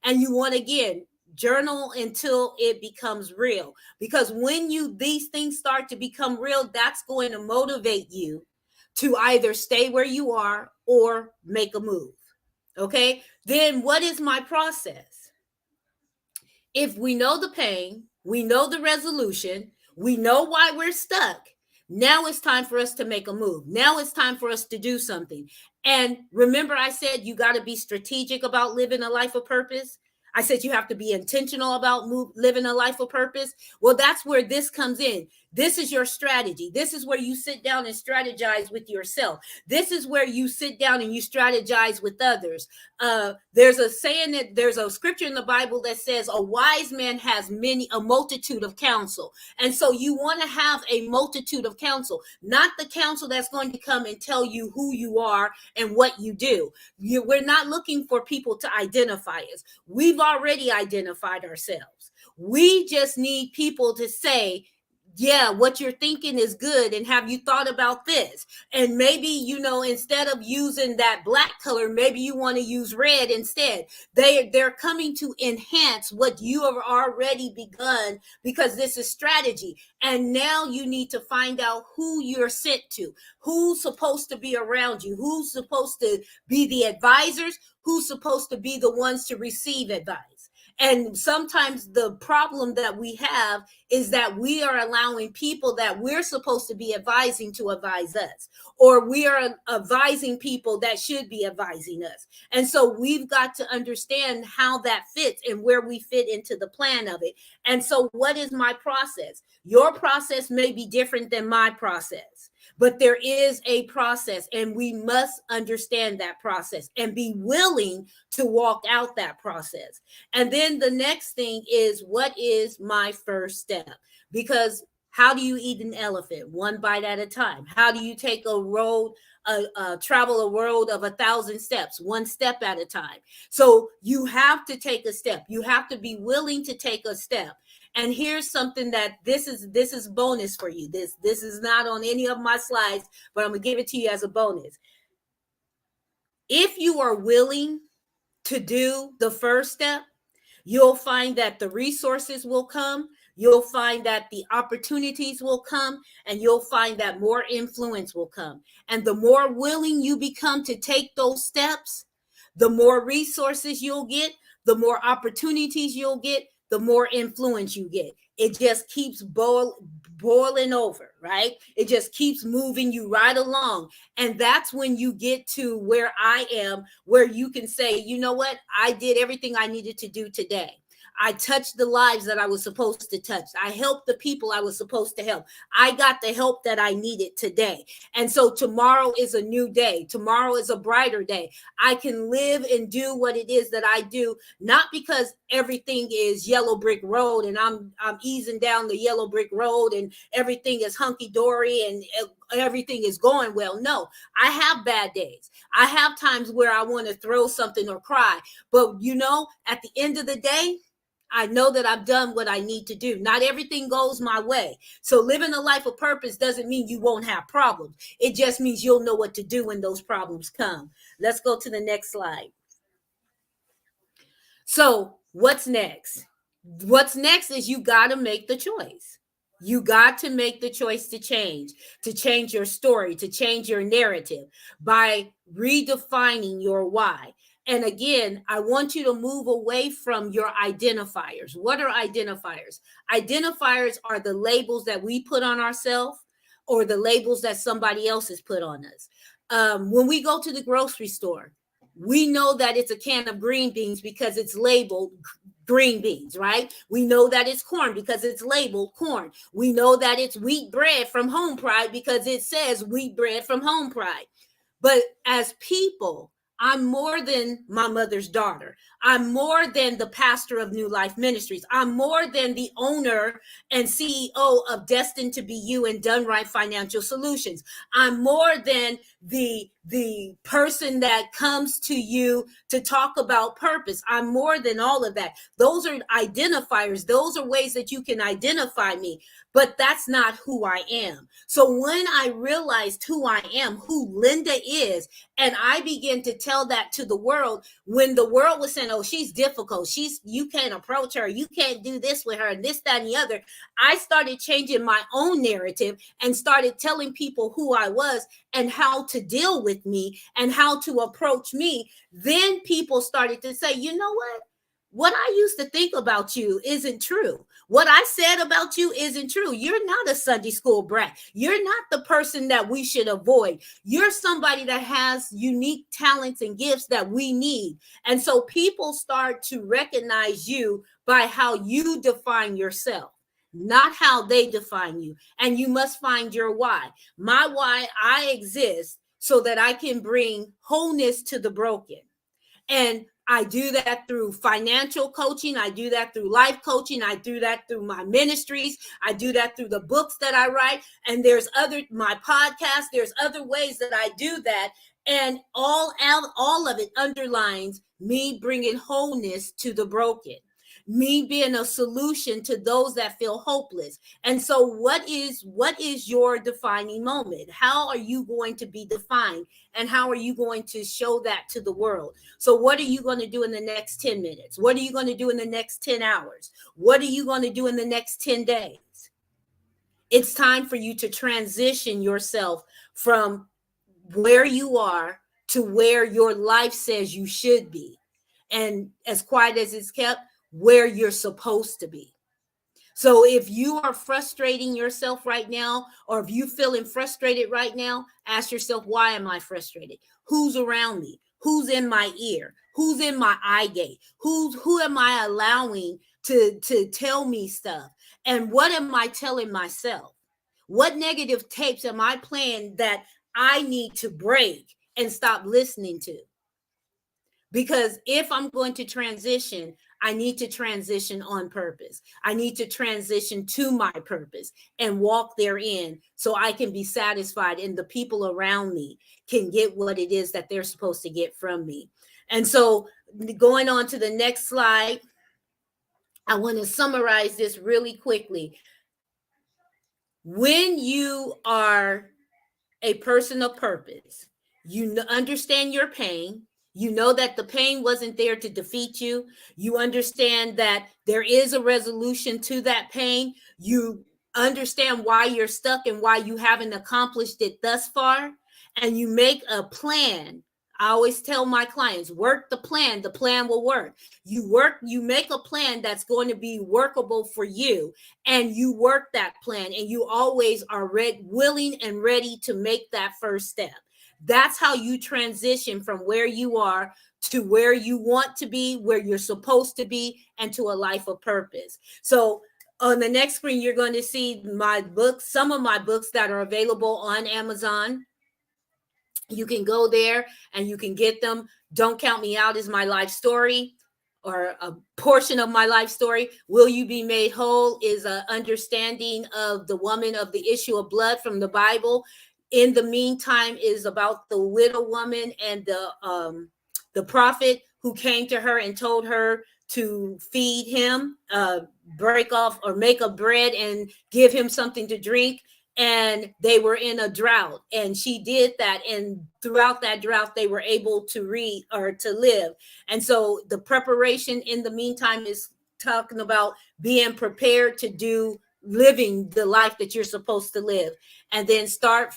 And you want, again, journal until it becomes real, because when these things start to become real, that's going to motivate you to either stay where you are or make a move. Okay, then what is my process? If we know the pain, we know the resolution, we know why we're stuck, now it's time for us to make a move. Now it's time for us to do something. And remember, I said you got to be strategic about living a life of purpose. I said you have to be intentional about living a life of purpose. Well, that's where this comes in. This is your strategy. This is where you sit down and strategize with yourself. This is where you sit down and you strategize with others. There's a scripture in the Bible that says a wise man has a multitude of counsel. And so you want to have a multitude of counsel, not the counsel that's going to come and tell you who you are and what you do. We're not looking for people to identify us. We've already identified ourselves. We just need people to say, yeah, what you're thinking is good. And have you thought about this? And maybe, instead of using that black color, maybe you want to use red instead. They're coming to enhance what you have already begun, because this is strategy. And now you need to find out who you're sent to, who's supposed to be around you, who's supposed to be the advisors, who's supposed to be the ones to receive advice. And sometimes the problem that we have is that we are allowing people that we're supposed to be advising to advise us, or we are advising people that should be advising us. And so we've got to understand how that fits and where we fit into the plan of it. And so what is my process? Your process may be different than my process, but there is a process, and we must understand that process and be willing to walk out that process. And then the next thing is, what is my first step? Because how do you eat an elephant? One bite at a time. How do you take a road, travel a road of 1,000 steps? One step at a time. So you have to take a step. You have to be willing to take a step. And here's something that this is bonus for you. This is not on any of my slides, but I'm gonna give it to you as a bonus. If you are willing to do the first step, you'll find that the resources will come. You'll find that the opportunities will come, and you'll find that more influence will come. And the more willing you become to take those steps, the more resources you'll get, the more opportunities you'll get, the more influence you get. It just keeps boiling over, right? It just keeps moving you right along. And that's when you get to where I am, where you can say, you know what? I did everything I needed to do today. I touched the lives that I was supposed to touch. I helped the people I was supposed to help. I got the help that I needed today. And so tomorrow is a new day. Tomorrow is a brighter day. I can live and do what it is that I do, not because everything is yellow brick road and I'm easing down the yellow brick road and everything is hunky-dory and everything is going well. No, I have bad days. I have times where I want to throw something or cry. But at the end of the day, I know that I've done what I need to do. Not everything goes my way. So living a life of purpose doesn't mean you won't have problems. It just means you'll know what to do when those problems come. Let's go to the next slide. So what's next? What's next is you got to make the choice. You got to make the choice to change your story, to change your narrative by redefining your why. And again, I want you to move away from your identifiers. What are identifiers? Identifiers are the labels that we put on ourselves or the labels that somebody else has put on us. When we go to the grocery store, we know that it's a can of green beans because it's labeled green beans, right? We know that it's corn because it's labeled corn. We know that it's wheat bread from Home Pride because it says wheat bread from Home Pride. But as people, I'm more than my mother's daughter. I'm more than the pastor of New Life Ministries. I'm more than the owner and CEO of Destined to Be You and Done Right Financial Solutions. I'm more than the person that comes to you to talk about purpose. I'm more than all of that. Those are identifiers. Those are ways that you can identify me, but that's not who I am. So when I realized who I am, who Linda is, and I began to tell that to the world, when the world was saying, oh, she's difficult, you can't approach her, you can't do this with her, and this, that, and the other, I started changing my own narrative and started telling people who I was and how to deal with me and how to approach me. Then people started to say, you know what I used to think about you isn't true. What I said about you isn't true. You're not a Sunday school brat. You're not the person that we should avoid. You're somebody that has unique talents and gifts that we need. And so people start to recognize you by how you define yourself, not how they define you. And you must find your why. My why, I exist so that I can bring wholeness to the broken. And I do that through financial coaching. I do that through life coaching. I do that through my ministries. I do that through the books that I write. And there's my podcast. There's other ways that I do that. And all of it underlines me bringing wholeness to the broken, me being a solution to those that feel hopeless. And so what is your defining moment? How are you going to be defined? And how are you going to show that to the world? So what are you going to do in the next 10 minutes? What are you going to do in the next 10 hours? What are you going to do in the next 10 days? It's time for you to transition yourself from where you are to where your life says you should be. And as quiet as it's kept, where you're supposed to be. So if you are frustrating yourself right now, or if you're feeling frustrated right now, ask yourself, why am I frustrated? Who's around me? Who's in my ear? Who's in my eye gate? Who am I allowing to tell me stuff? And what am I telling myself? What negative tapes am I playing that I need to break and stop listening to? Because if I'm going to transition, I need to transition on purpose. I need to transition to my purpose and walk therein so I can be satisfied and the people around me can get what it is that they're supposed to get from me. And so going on to the next slide, I want to summarize this really quickly. When you are a person of purpose, you understand your pain. You know that the pain wasn't there to defeat you. You understand that there is a resolution to that pain. You understand why you're stuck and why you haven't accomplished it thus far. And you make a plan. I always tell my clients, work the plan will work. You make a plan that's going to be workable for you, and you work that plan, and you always are willing and ready to make that first step. That's how you transition from where you are to where you want to be, where you're supposed to be, and to a life of purpose. So on the next screen, you're going to see my books, some of my books that are available on Amazon. You can go there and you can get them. Don't Count Me Out is my life story, or a portion of my life story. Will You Be Made Whole is an understanding of the woman of the issue of blood from the Bible. In the Meantime is about the widow woman and the prophet who came to her and told her to feed him, break off or make a bread and give him something to drink. and they were in a drought, and she did that, and throughout that drought they were able to read or to live. And so the preparation in the meantime is talking about being prepared to do living the life that you're supposed to live. And then start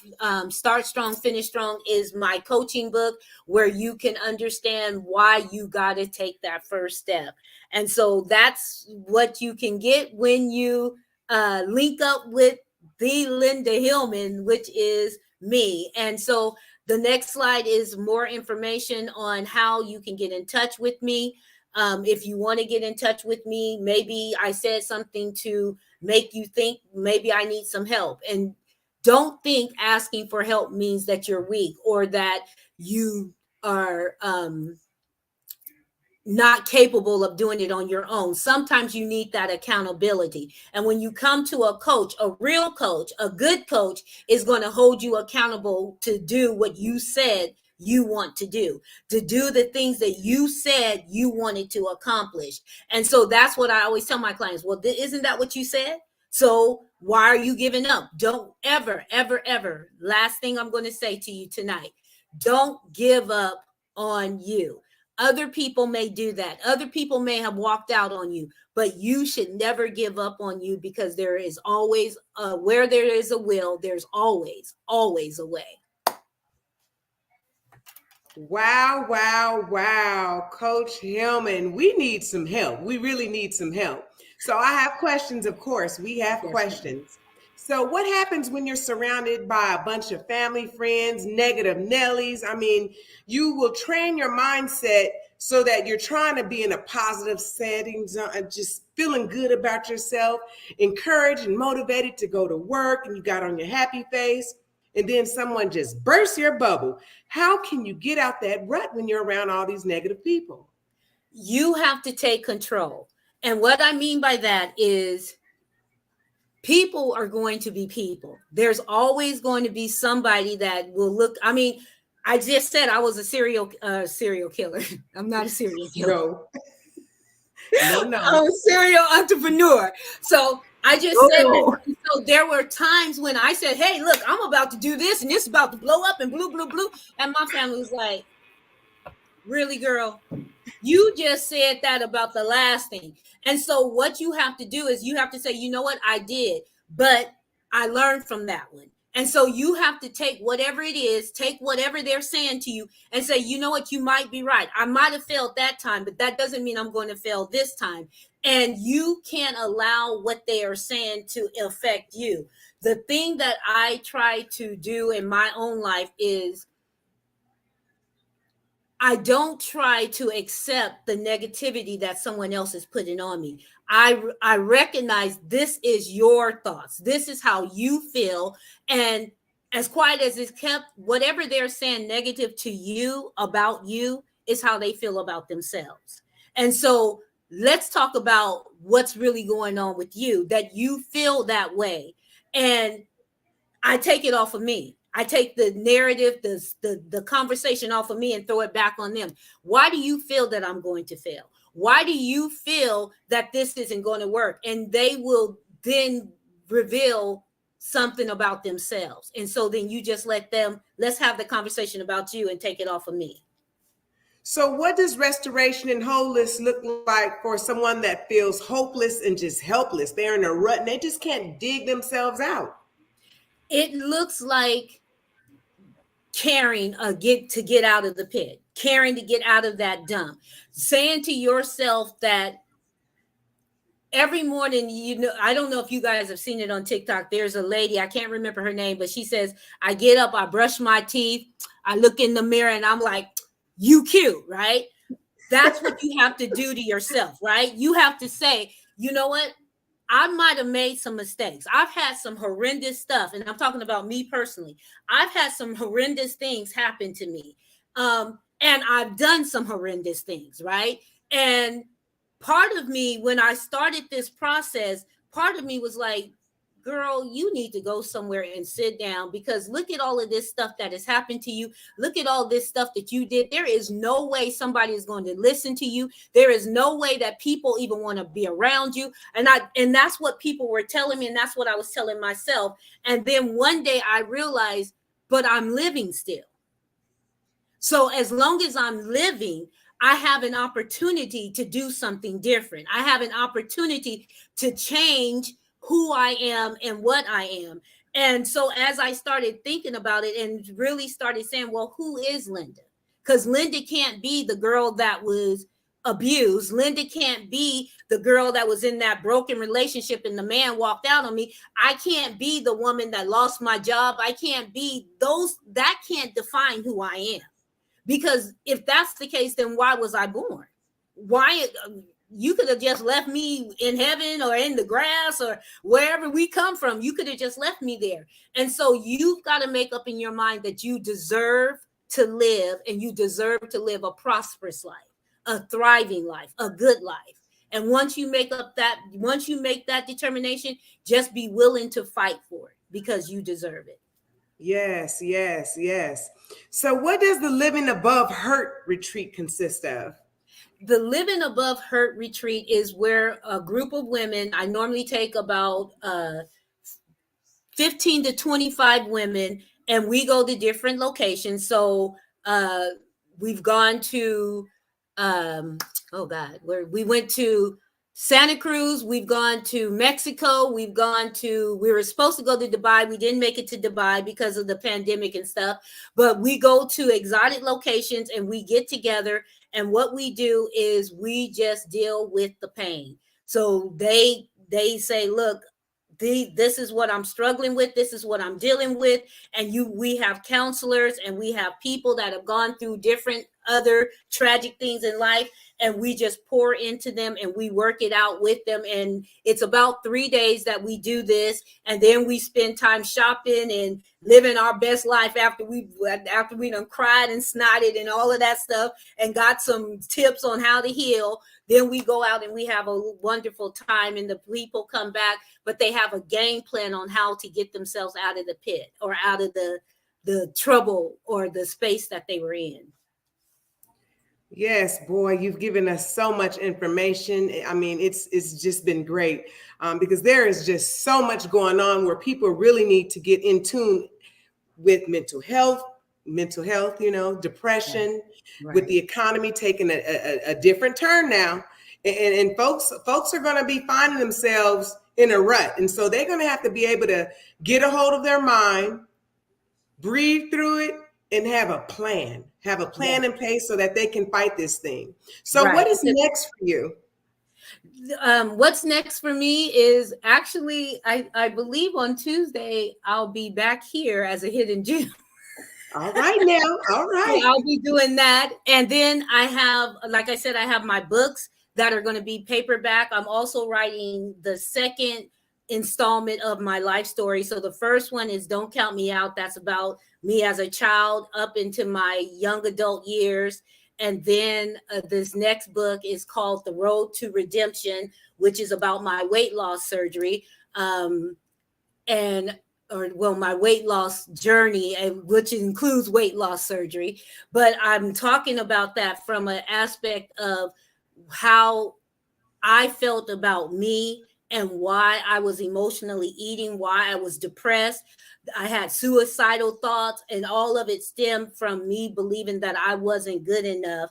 strong, finish strong is my coaching book, where you can understand why you got to take that first step. And so that's what you can get when you link up with the Linda Hillman, which is me. And so the next slide is more information on how you can get in touch with me. If you want to get in touch with me, maybe I said something to make you think maybe I need some help. And don't think asking for help means that you're weak or that you are not capable of doing it on your own. Sometimes you need that accountability. And when you come to a coach, a real coach, a good coach is going to hold you accountable to do what you said you want to do the things that you said you wanted to accomplish. And so that's what I always tell my clients. Well, isn't that what you said? So why are you giving up? Don't ever, ever, ever. Last thing I'm going to say to you tonight, don't give up on you. Other people may do that. Other people may have walked out on you, but you should never give up on you, because there is always, where there is a will, there's always, always a way. Wow, wow, wow. Coach Hillman, we need some help. We really need some help. So I have questions, of course. We have questions. So what happens when you're surrounded by a bunch of family, friends, negative Nellies? I mean, you will train your mindset so that you're trying to be in a positive setting, just feeling good about yourself, encouraged and motivated to go to work, and you got on your happy face, and then someone just bursts your bubble. How can you get out that rut when you're around all these negative people? You have to take control. And what I mean by that is, people are going to be people. There's always going to be somebody that will look. I mean, I just said I was a serial killer. I'm not a serial killer. No. I'm a serial entrepreneur. So I just said that. So there were times when I said, hey, look, I'm about to do this and it's about to blow up and blue. And my family was like, really, girl? You just said that about the last thing. And so what you have to do is you have to say, you know what, I did, but I learned from that one. And so you have to take whatever it is, take whatever they're saying to you and say, you know what, you might be right. I might have failed that time, but that doesn't mean I'm going to fail this time. And you can't allow what they are saying to affect you. The thing that I try to do in my own life is I don't try to accept the negativity that someone else is putting on me. I recognize this is your thoughts. This is how you feel. And as quiet as it's kept, whatever they're saying negative to you about you is how they feel about themselves. And so let's talk about what's really going on with you, that you feel that way. And I take it off of me. I take the narrative, the conversation off of me and throw it back on them. Why do you feel that I'm going to fail? Why do you feel that this isn't going to work? And they will then reveal something about themselves. And so then you just let them, let's have the conversation about you and take it off of me. So what does restoration and wholeness look like for someone that feels hopeless and just helpless? They're in a rut and they just can't dig themselves out. It looks like caring to get out of the pit, caring to get out of that dump, saying to yourself that every morning, you know, I don't know if you guys have seen it on TikTok. There's a lady, I can't remember her name, but she says, I get up, I brush my teeth, I look in the mirror and I'm like, you cute, right? That's what you have to do to yourself, right? You have to say, you know what? I might have made some mistakes. I've had some horrendous stuff. And I'm talking about me personally. I've had some horrendous things happen to me. And I've done some horrendous things, right? And part of me, when I started this process, part of me was like, girl, you need to go somewhere and sit down, because look at all of this stuff that has happened to you. Look at all this stuff that you did. There is no way somebody is going to listen to you. There is no way that people even want to be around you. And that's what people were telling me, and that's what I was telling myself. And then one day I realized, but I'm living still. So as long as I'm living, I have an opportunity to do something different. I have an opportunity to change who I am and what I am. And so as I started thinking about it and really started saying, well, who is Linda? Because Linda can't be the girl that was abused. Linda can't be the girl that was in that broken relationship and the man walked out on me. I can't be the woman that lost my job. I can't be those. That can't define who I am. Because if that's the case, then why was I born? Why? You could have just left me in heaven or in the grass or wherever we come from. You could have just left me there. And so you've got to make up in your mind that you deserve to live, and you deserve to live a prosperous life, a thriving life, a good life. And once you make that determination, just be willing to fight for it, because you deserve it. Yes, yes, yes. So what does the Living Above Hurt retreat consist of? The Living Above Hurt retreat is where a group of women, I normally take about 15 to 25 women, and we go to different locations. So we've gone to, we went to Santa Cruz, we've gone to Mexico, we were supposed to go to Dubai. We didn't make it to Dubai because of the pandemic and stuff, but we go to exotic locations and we get together, and what we do is we just deal with the pain. So they say, look, this is what I'm struggling with. This is what I'm dealing with. And we have counselors and we have people that have gone through different other tragic things in life. And we just pour into them and we work it out with them. And it's about 3 days that we do this. And then we spend time shopping and living our best life after we done cried and snotted and all of that stuff and got some tips on how to heal. Then we go out and we have a wonderful time, and the people come back, but they have a game plan on how to get themselves out of the pit or out of the trouble or the space that they were in. Yes, boy, you've given us so much information. I mean, it's just been great because there is just so much going on where people really need to get in tune with mental health, depression, Right. with the economy taking a different turn now. And folks are going to be finding themselves in a rut. And so they're going to have to be able to get a hold of their mind, breathe through it, and have a plan in place so that they can fight this thing. So Right. What is next for you? What's next for me is actually, I believe on Tuesday, I'll be back here as a hidden gem. All right now. All right. So I'll be doing that. And then I have, like I said, I have my books that are going to be paperback. I'm also writing the second installment of my life story. So the first one is Don't Count Me Out. That's about me as a child up into my young adult years. And then this next book is called The Road to Redemption, which is about my weight loss surgery. My weight loss journey, which includes weight loss surgery. But I'm talking about that from an aspect of how I felt about me and why I was emotionally eating, why I was depressed. I had suicidal thoughts, and all of it stemmed from me believing that I wasn't good enough.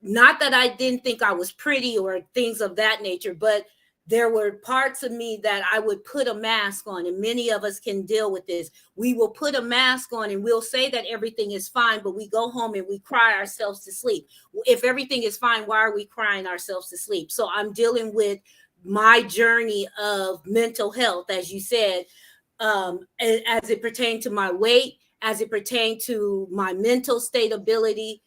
Not that I didn't think I was pretty or things of that nature, but there were parts of me that I would put a mask on, and many of us can deal with this. We will put a mask on and we'll say that everything is fine, but we go home and we cry ourselves to sleep. If everything is fine, why are we crying ourselves to sleep? So I'm dealing with my journey of mental health, as you said, as it pertained to my weight, as it pertained to my mental stability,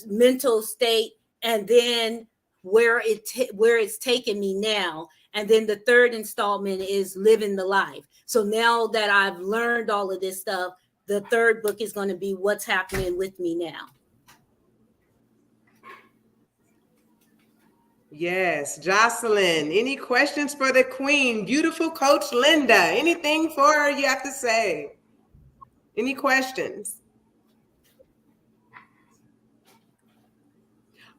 mental state, and then where it's taken me now. And then the third installment is Living the Life. So now that I've learned all of this stuff, the third book is going to be what's happening with me now. Yes, Jocelyn. Any questions for the queen? Beautiful Coach Linda. Anything for her you have to say? Any questions?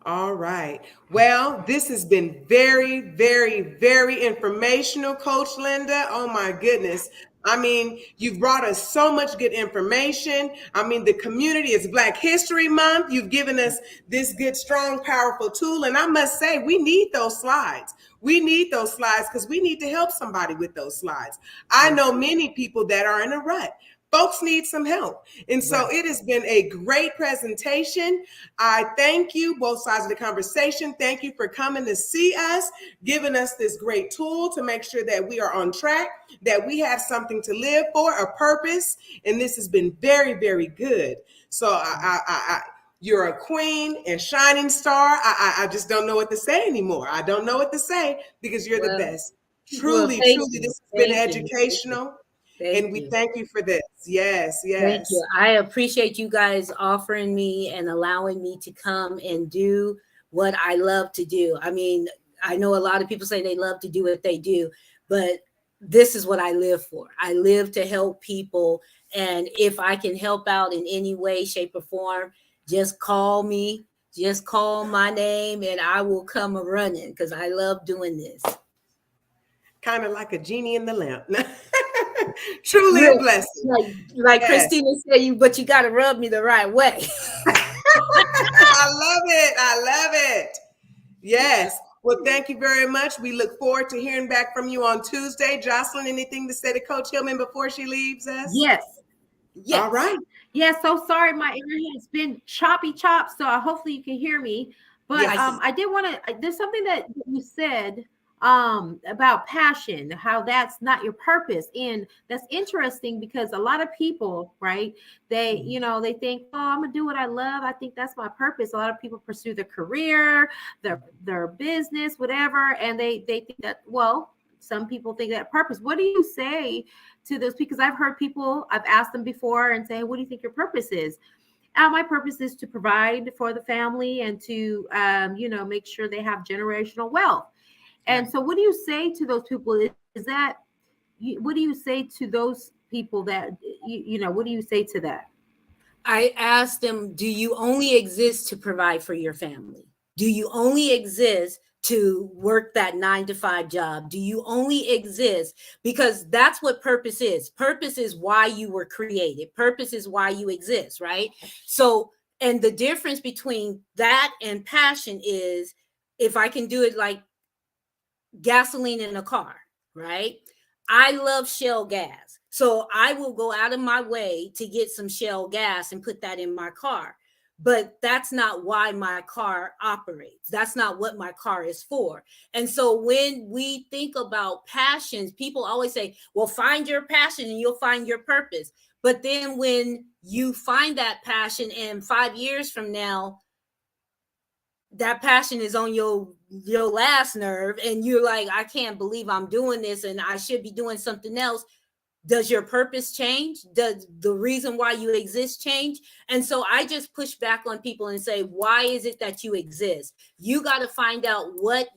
All right. Well, this has been very, very, very informational, Coach Linda. Oh my goodness. I mean, you've brought us so much good information. I mean, the community is Black History Month. You've given us this good, strong, powerful tool. And I must say, we need those slides. We need those slides because we need to help somebody with those slides. I know many people that are in a rut. Folks need some help. And so it has been a great presentation. I thank you, both sides of the conversation. Thank you for coming to see us, giving us this great tool to make sure that we are on track, that we have something to live for, a purpose. And this has been very, very good. So you're a queen and shining star. I just don't know what to say anymore. I don't know what to say because you're the best. Truly, truly, this has been educational. And we thank you for this. Yes, yes. Thank you. I appreciate you guys offering me and allowing me to come and do what I love to do. I mean, I know a lot of people say they love to do what they do, but this is what I live for. I live to help people. And if I can help out in any way, shape, or form, just call me, just call my name, and I will come a running because I love doing this. Kind of like a genie in the lamp. Truly a blessing. Like Christina said, but you got to rub me the right way. I love it. I love it. Yes. Well, thank you very much. We look forward to hearing back from you on Tuesday. Jocelyn, anything to say to Coach Hillman before she leaves us? Yes. All right. Yeah, so sorry, my internet's been choppy chop, so hopefully you can hear me. But I did want to, there's something that you said about passion, how that's not your purpose. And that's interesting because a lot of people, right, they, you know, they think, oh, I'm gonna do what I love. I think that's my purpose. A lot of people pursue their career, their business, whatever. And they think that, well, some people think that purpose. What do you say to those? Because I've heard people, I've asked them before and say, what do you think your purpose is? My purpose is to provide for the family and to, you know, make sure they have generational wealth. And so what do you say to those people? Is that, what do you say to those people that, you know, what do you say to that? I asked them, do you only exist to provide for your family? Do you only exist to work that 9-to-5 job? Do you only exist? Because that's what purpose is. Purpose is why you were created. Purpose is why you exist, right? So, and the difference between that and passion is, if I can do it like gasoline in a car, right? I love Shell gas. So I will go out of my way to get some Shell gas and put that in my car. But that's not why my car operates. That's not what my car is for. And so when we think about passions, people always say, well, find your passion and you'll find your purpose. But then when you find that passion and 5 years from now, that passion is on your last nerve and you're like, I can't believe I'm doing this and I should be doing something else. Does your purpose change? Does the reason why you exist change? And so I just push back on people and say, why is it that you exist? You got to find out what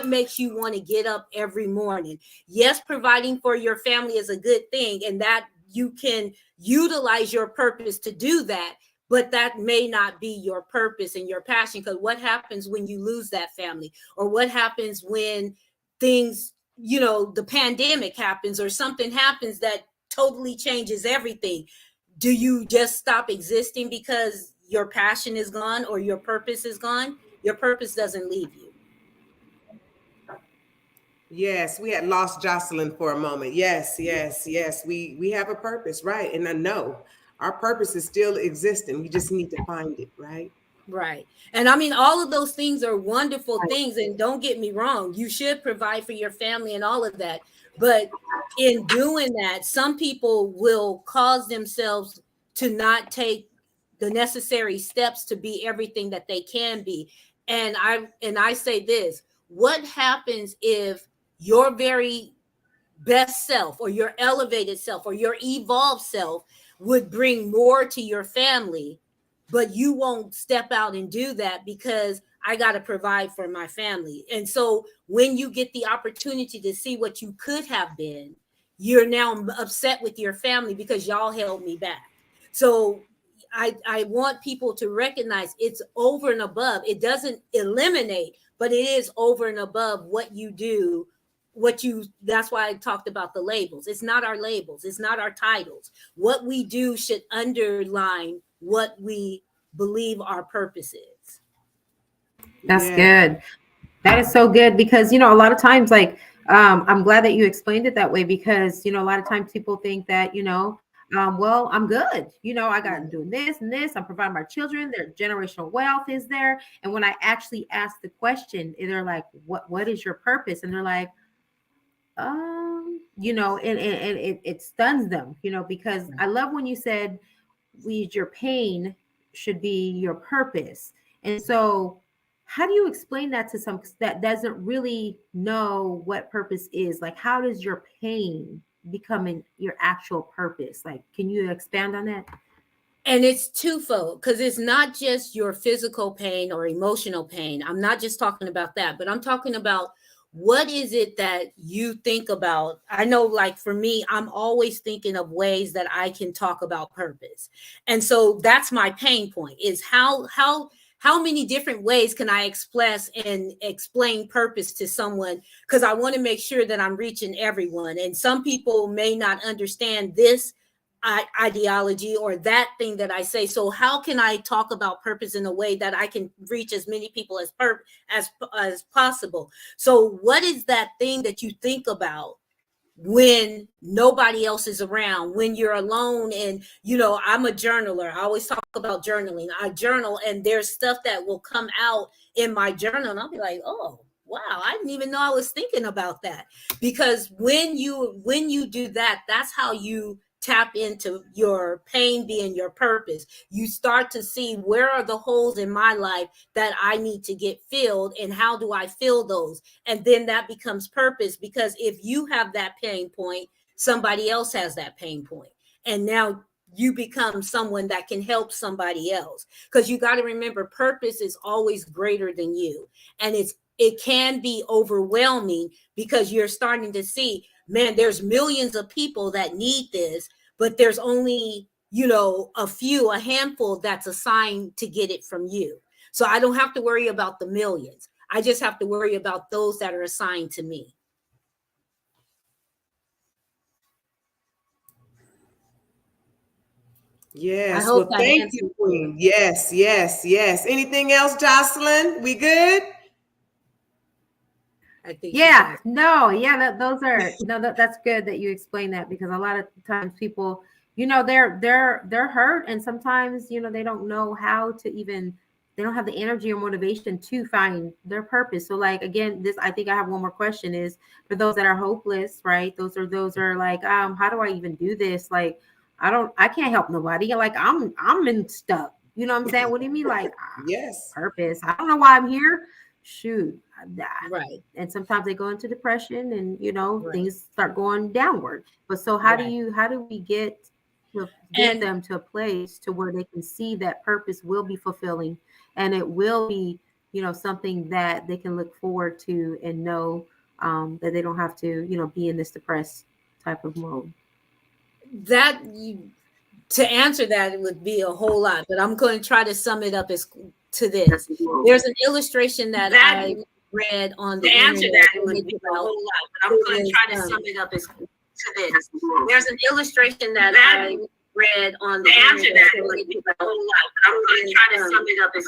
makes you want to get up every morning. Yes, providing for your family is a good thing, and that you can utilize your purpose to do that. But that may not be your purpose and your passion, because what happens when you lose that family? Or what happens when things, you know, the pandemic happens or something happens that totally changes everything? Do you just stop existing because your passion is gone or your purpose is gone? Your purpose doesn't leave you. Yes, we had lost Jocelyn for a moment. Yes, yes, yes. We have a purpose, right? And I know our purpose is still existing. We just need to find it, right? Right. And I mean, all of those things are wonderful things. And don't get me wrong, you should provide for your family and all of that. But in doing that, some people will cause themselves to not take the necessary steps to be everything that they can be. And I say this, what happens if your very best self or your elevated self or your evolved self would bring more to your family, but you won't step out and do that because I got to provide for my family. And so when you get the opportunity to see what you could have been, you're now upset with your family because y'all held me back. So I want people to recognize it's over and above. It doesn't eliminate, but it is over and above what you do. That's why I talked about the labels. It's not our labels. It's not our titles. What we do should underline what we believe our purpose is. That's good. That is so good because, a lot of times, like, I'm glad that you explained it that way because, a lot of times people think that, well, I'm good. I got doing this and this. I'm providing my children. Their generational wealth is there. And when I actually ask the question, they're like, what is your purpose? And they're like, and it stuns them, because I love when you said your pain should be your purpose. And so how do you explain that to some that doesn't really know what purpose is? Like, how does your pain become your actual purpose? Like, can you expand on that? And it's twofold, because it's not just your physical pain or emotional pain. I'm not just talking about that, but I'm talking about what is it that you think about? I know, like for me, I'm always thinking of ways that I can talk about purpose. And so that's my pain point, is how many different ways can I express and explain purpose to someone? Because I want to make sure that I'm reaching everyone. And some people may not understand this ideology or that thing that I say. So how can I talk about purpose in a way that I can reach as many people as possible? So what is that thing that you think about when nobody else is around, when you're alone? And I'm a journaler. I always talk about journaling. I journal, and there's stuff that will come out in my journal, and I'll be like, oh wow, I didn't even know I was thinking about that. Because when you do that, that's how you tap into your pain being your purpose. You start to see, where are the holes in my life that I need to get filled, and how do I fill those? And then that becomes purpose, because if you have that pain point, somebody else has that pain point. And now you become someone that can help somebody else. Because you got to remember, purpose is always greater than you. And it can be overwhelming, because you're starting to see, man, there's millions of people that need this, but there's only, a handful that's assigned to get it from you. So I don't have to worry about the millions. I just have to worry about those that are assigned to me. Yes. Well, thank you, Queen. Yes. Anything else, Jocelyn? We good? I think that's good that you explain that, because a lot of times people, they're hurt, and sometimes, they don't know how to they don't have the energy or motivation to find their purpose. So, like, again, I think I have one more question, is for those that are hopeless, right? Those are like, how do I even do this? Like, I can't help nobody. Like, I'm in stuck. You know what I'm saying? What do you mean? Like, yes, purpose. I don't know why I'm here. Shoot. Right. And sometimes they go into depression, and Right. things start going downward. But so how do we get them to a place to where they can see that purpose will be fulfilling, and it will be, something that they can look forward to, and know that they don't have to, be in this depressed type of mode? To answer that, it would be a whole lot, but I'm going to try to sum it up to this. There's an illustration that I read on the internet. To answer that, it would be a whole lot, but I'm going to try to sum it up to this. There's an illustration that I read on the internet. To answer that, it would be a whole lot, but I'm going to try to sum it up to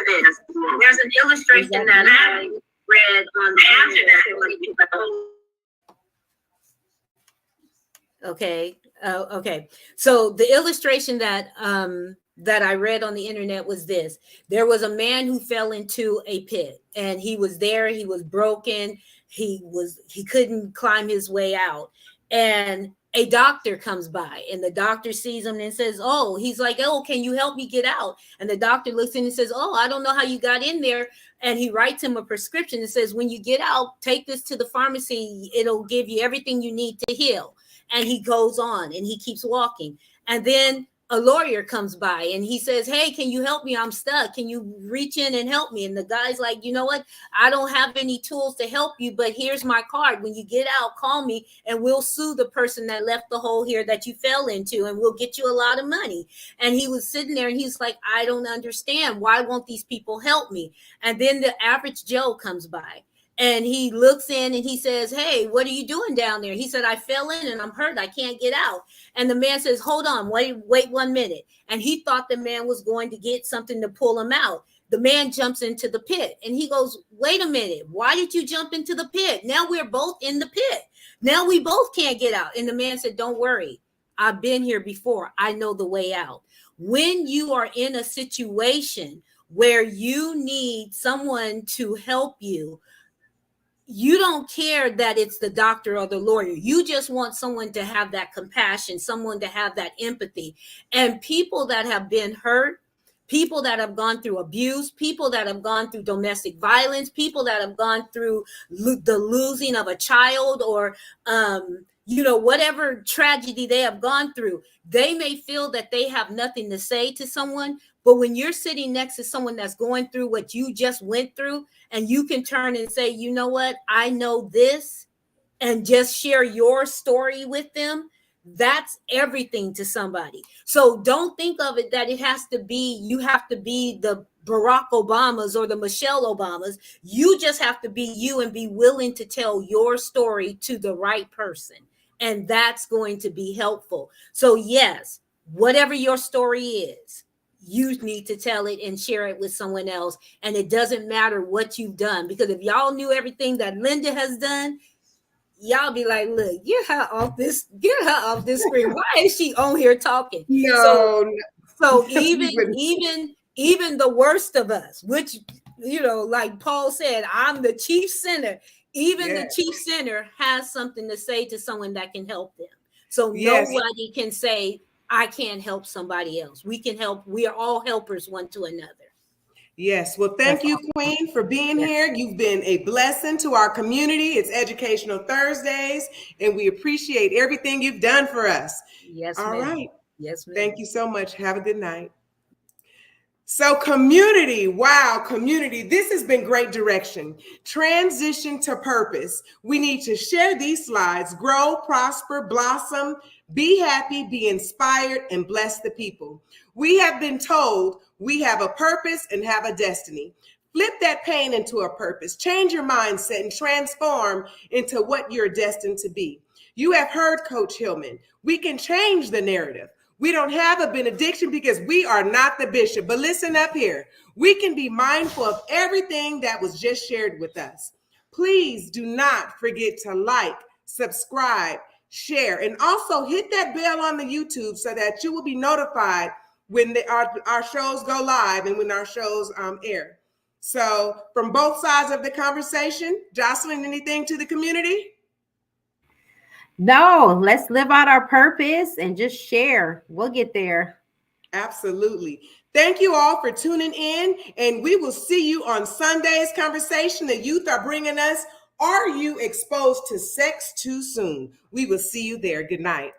this. There's an illustration that I read on the internet. To answer that, it would be a whole lot. Okay. Okay. So the illustration that I read on the internet was this. There was a man who fell into a pit, and he was there. He was broken. He couldn't climb his way out. And a doctor comes by, and the doctor sees him and says, he's like, can you help me get out? And the doctor looks in and says, I don't know how you got in there. And he writes him a prescription and says, when you get out, take this to the pharmacy. It'll give you everything you need to heal. And he goes on, and he keeps walking. And then a lawyer comes by and he says, hey, can you help me? I'm stuck. Can you reach in and help me? And the guy's like, you know what? I don't have any tools to help you, but here's my card. When you get out, call me and we'll sue the person that left the hole here that you fell into, and we'll get you a lot of money. And he was sitting there and he's like, I don't understand. Why won't these people help me? And then the average Joe comes by. And he looks in and he says, hey, what are you doing down there? He said, I fell in and I'm hurt. I can't get out. And the man says, hold on, wait 1 minute. And he thought the man was going to get something to pull him out. The man jumps into the pit and he goes, wait a minute. Why did you jump into the pit? Now we're both in the pit. Now we both can't get out. And the man said, don't worry. I've been here before. I know the way out. When you are in a situation where you need someone to help you, you don't care that it's the doctor or the lawyer. You just want someone to have that compassion, someone to have that empathy. And people that have been hurt, people that have gone through abuse, people that have gone through domestic violence, people that have gone through the losing of a child, or whatever tragedy they have gone through, they may feel that they have nothing to say to someone. But when you're sitting next to someone that's going through what you just went through, and you can turn and say, you know what, I know this, and just share your story with them, that's everything to somebody. So don't think of it that it has to be, you have to be the Barack Obamas or the Michelle Obamas. You just have to be you and be willing to tell your story to the right person. And that's going to be helpful. So yes, whatever your story is, you need to tell it and share it with someone else. And it doesn't matter what you've done, because if y'all knew everything that Linda has done, y'all be like, look, get her off this screen. Why is she on here talking? No. So even the worst of us, which, like Paul said, I'm the chief sinner. Even the chief sinner has something to say to someone that can help them. So nobody can say, I can't help somebody else. We can help. We are all helpers one to another. Yes. Well, thank you, Queen, for being here. You've been a blessing to our community. It's Educational Thursdays, and we appreciate everything you've done for us. Yes, all ma'am. right. Yes, ma'am. Thank you so much. Have a good night. So community, wow, community, this has been great direction. Transition to purpose. We need to share these slides, grow, prosper, blossom, be happy, be inspired, and bless the people. We have been told we have a purpose and have a destiny. Flip that pain into a purpose. Change your mindset and transform into what you're destined to be. You have heard Coach Hillman. We can change the narrative. We don't have a benediction because we are not the bishop. But listen up here. We can be mindful of everything that was just shared with us. Please do not forget to like, subscribe, share, and also hit that bell on the YouTube so that you will be notified when our shows go live and when our shows air. So from both sides of the conversation, Jocelyn, anything to the community? No, let's live out our purpose and just share. We'll get there. Absolutely. Thank you all for tuning in, and we will see you on Sunday's conversation. The youth are bringing us, are you exposed to sex too soon? We will see you there. Good night.